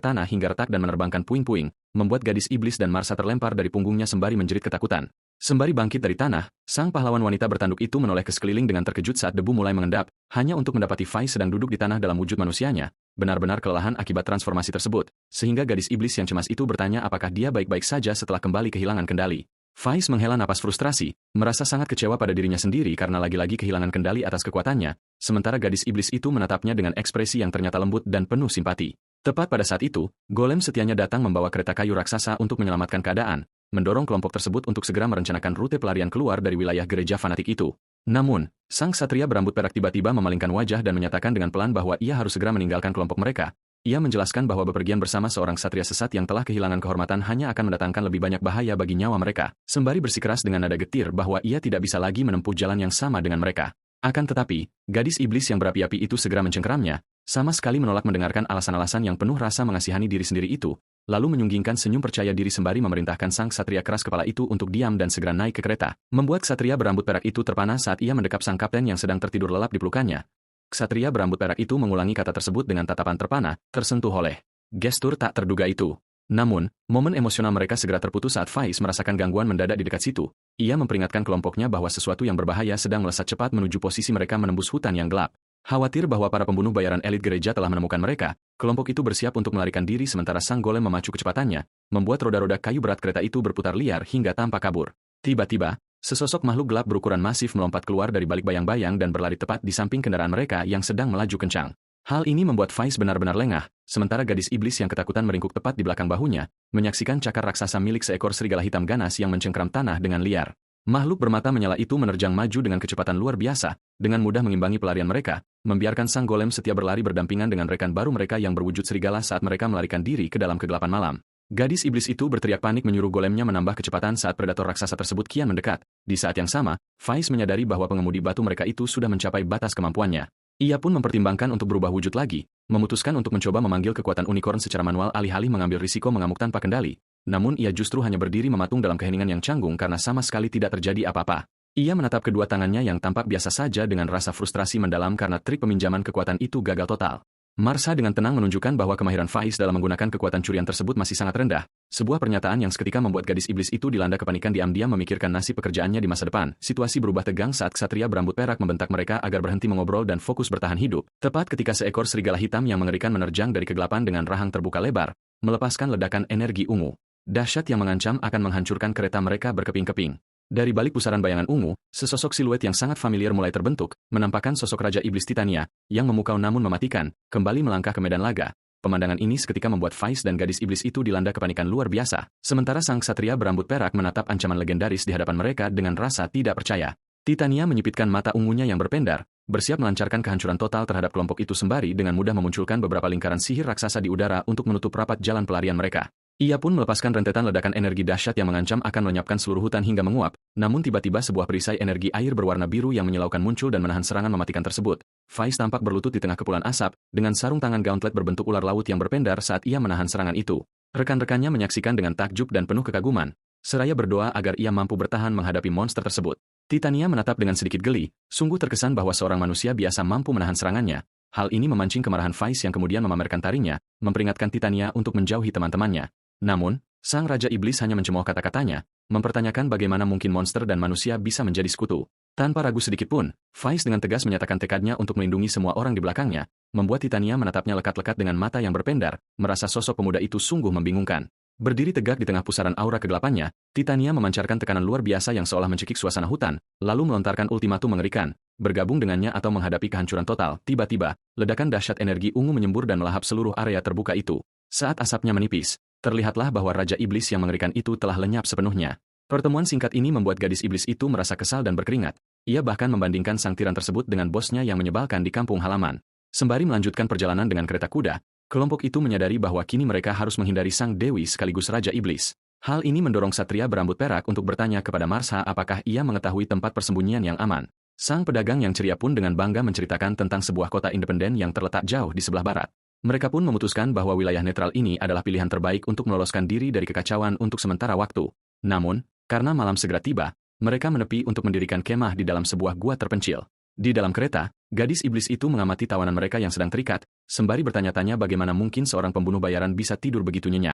tanah hingga retak dan menerbangkan puing-puing, membuat gadis iblis dan Marsa terlempar dari punggungnya sembari menjerit ketakutan. Sembari bangkit dari tanah, sang pahlawan wanita bertanduk itu menoleh ke sekeliling dengan terkejut saat debu mulai mengendap, hanya untuk mendapati Faiz sedang duduk di tanah dalam wujud manusianya, benar-benar kelelahan akibat transformasi tersebut, sehingga gadis iblis yang cemas itu bertanya apakah dia baik-baik saja setelah kembali kehilangan kendali. Faiz menghela napas frustrasi, merasa sangat kecewa pada dirinya sendiri karena lagi-lagi kehilangan kendali atas kekuatannya, sementara gadis iblis itu menatapnya dengan ekspresi yang ternyata lembut dan penuh simpati. Tepat pada saat itu, golem setianya datang membawa kereta kayu raksasa untuk menyelamatkan keadaan, mendorong kelompok tersebut untuk segera merencanakan rute pelarian keluar dari wilayah gereja fanatik itu. Namun, sang ksatria berambut perak tiba-tiba memalingkan wajah dan menyatakan dengan pelan bahwa ia harus segera meninggalkan kelompok mereka. Ia menjelaskan bahwa bepergian bersama seorang ksatria sesat yang telah kehilangan kehormatan hanya akan mendatangkan lebih banyak bahaya bagi nyawa mereka, sembari bersikeras dengan nada getir bahwa ia tidak bisa lagi menempuh jalan yang sama dengan mereka. Akan tetapi, gadis iblis yang berapi-api itu segera mencengkeramnya, sama sekali menolak mendengarkan alasan-alasan yang penuh rasa mengasihani diri sendiri itu, lalu menyunggingkan senyum percaya diri sembari memerintahkan sang ksatria keras kepala itu untuk diam dan segera naik ke kereta, membuat ksatria berambut perak itu terpana saat ia mendekap sang kapten yang sedang tertidur lelap di pelukannya. Ksatria berambut perak itu mengulangi kata tersebut dengan tatapan terpana, tersentuh oleh gestur tak terduga itu. Namun, momen emosional mereka segera terputus saat Faiz merasakan gangguan mendadak di dekat situ. Ia memperingatkan kelompoknya bahwa sesuatu yang berbahaya sedang melesat cepat menuju posisi mereka menembus hutan yang gelap. Khawatir bahwa para pembunuh bayaran elit gereja telah menemukan mereka, kelompok itu bersiap untuk melarikan diri sementara sang golem memacu kecepatannya, membuat roda-roda kayu berat kereta itu berputar liar hingga tampak kabur. Tiba-tiba, sesosok makhluk gelap berukuran masif melompat keluar dari balik bayang-bayang dan berlari tepat di samping kendaraan mereka yang sedang melaju kencang. Hal ini membuat Faiz benar-benar lengah, sementara gadis iblis yang ketakutan meringkuk tepat di belakang bahunya, menyaksikan cakar raksasa milik seekor serigala hitam ganas yang mencengkeram tanah dengan liar. Makhluk bermata menyala itu menerjang maju dengan kecepatan luar biasa, dengan mudah mengimbangi pelarian mereka, membiarkan sang golem setia berlari berdampingan dengan rekan baru mereka yang berwujud serigala saat mereka melarikan diri ke dalam kegelapan malam. Gadis iblis itu berteriak panik menyuruh golemnya menambah kecepatan saat predator raksasa tersebut kian mendekat. Di saat yang sama, Faiz menyadari bahwa pengemudi batu mereka itu sudah mencapai batas kemampuannya. Ia pun mempertimbangkan untuk berubah wujud lagi, memutuskan untuk mencoba memanggil kekuatan unicorn secara manual alih-alih mengambil risiko mengamuk tanpa kendali. Namun ia justru hanya berdiri mematung dalam keheningan yang canggung karena sama sekali tidak terjadi apa-apa. Ia menatap kedua tangannya yang tampak biasa saja dengan rasa frustrasi mendalam karena trik peminjaman kekuatan itu gagal total. Marsha dengan tenang menunjukkan bahwa kemahiran Faiz dalam menggunakan kekuatan curian tersebut masih sangat rendah. Sebuah pernyataan yang seketika membuat gadis iblis itu dilanda kepanikan diam-diam memikirkan nasib pekerjaannya di masa depan. Situasi berubah tegang saat ksatria berambut perak membentak mereka agar berhenti mengobrol dan fokus bertahan hidup. Tepat ketika seekor serigala hitam yang mengerikan menerjang dari kegelapan dengan rahang terbuka lebar, melepaskan ledakan energi ungu. Dahsyat yang mengancam akan menghancurkan kereta mereka berkeping-keping. Dari balik pusaran bayangan ungu, sesosok siluet yang sangat familiar mulai terbentuk, menampakkan sosok Raja Iblis Titania, yang memukau namun mematikan, kembali melangkah ke medan laga. Pemandangan ini seketika membuat Faiz dan gadis iblis itu dilanda kepanikan luar biasa, sementara sang ksatria berambut perak menatap ancaman legendaris di hadapan mereka dengan rasa tidak percaya. Titania menyipitkan mata ungunya yang berpendar, bersiap melancarkan kehancuran total terhadap kelompok itu sembari dengan mudah memunculkan beberapa lingkaran sihir raksasa di udara untuk menutup rapat jalan pelarian mereka. Ia pun melepaskan rentetan ledakan energi dahsyat yang mengancam akan melenyapkan seluruh hutan hingga menguap, namun tiba-tiba sebuah perisai energi air berwarna biru yang menyilaukan muncul dan menahan serangan mematikan tersebut. Faiz tampak berlutut di tengah kepulan asap, dengan sarung tangan gauntlet berbentuk ular laut yang berpendar saat ia menahan serangan itu. Rekan-rekannya menyaksikan dengan takjub dan penuh kekaguman, seraya berdoa agar ia mampu bertahan menghadapi monster tersebut. Titania menatap dengan sedikit geli, sungguh terkesan bahwa seorang manusia biasa mampu menahan serangannya. Hal ini memancing kemarahan Faiz yang kemudian memamerkan taringnya, memperingatkan Titania untuk menjauhi teman-temannya. Namun, sang Raja Iblis hanya mencemooh kata-katanya, mempertanyakan bagaimana mungkin monster dan manusia bisa menjadi sekutu. Tanpa ragu sedikitpun, Faiz dengan tegas menyatakan tekadnya untuk melindungi semua orang di belakangnya, membuat Titania menatapnya lekat-lekat dengan mata yang berpendar, merasa sosok pemuda itu sungguh membingungkan. Berdiri tegak di tengah pusaran aura kegelapannya, Titania memancarkan tekanan luar biasa yang seolah mencekik suasana hutan, lalu melontarkan ultimatum mengerikan, bergabung dengannya atau menghadapi kehancuran total. Tiba-tiba, ledakan dahsyat energi ungu menyembur dan melahap seluruh area terbuka itu. Saat asapnya menipis, terlihatlah bahwa Raja Iblis yang mengerikan itu telah lenyap sepenuhnya. Pertemuan singkat ini membuat gadis iblis itu merasa kesal dan berkeringat. Ia bahkan membandingkan sang tiran tersebut dengan bosnya yang menyebalkan di kampung halaman. Sembari melanjutkan perjalanan dengan kereta kuda, kelompok itu menyadari bahwa kini mereka harus menghindari sang dewi sekaligus Raja Iblis. Hal ini mendorong Ksatria berambut perak untuk bertanya kepada Marsha apakah ia mengetahui tempat persembunyian yang aman. Sang pedagang yang ceria pun dengan bangga menceritakan tentang sebuah kota independen yang terletak jauh di sebelah barat. Mereka pun memutuskan bahwa wilayah netral ini adalah pilihan terbaik untuk meloloskan diri dari kekacauan untuk sementara waktu. Namun, karena malam segera tiba, mereka menepi untuk mendirikan kemah di dalam sebuah gua terpencil. Di dalam kereta, gadis iblis itu mengamati tawanan mereka yang sedang terikat, sembari bertanya-tanya bagaimana mungkin seorang pembunuh bayaran bisa tidur begitu nyenyak.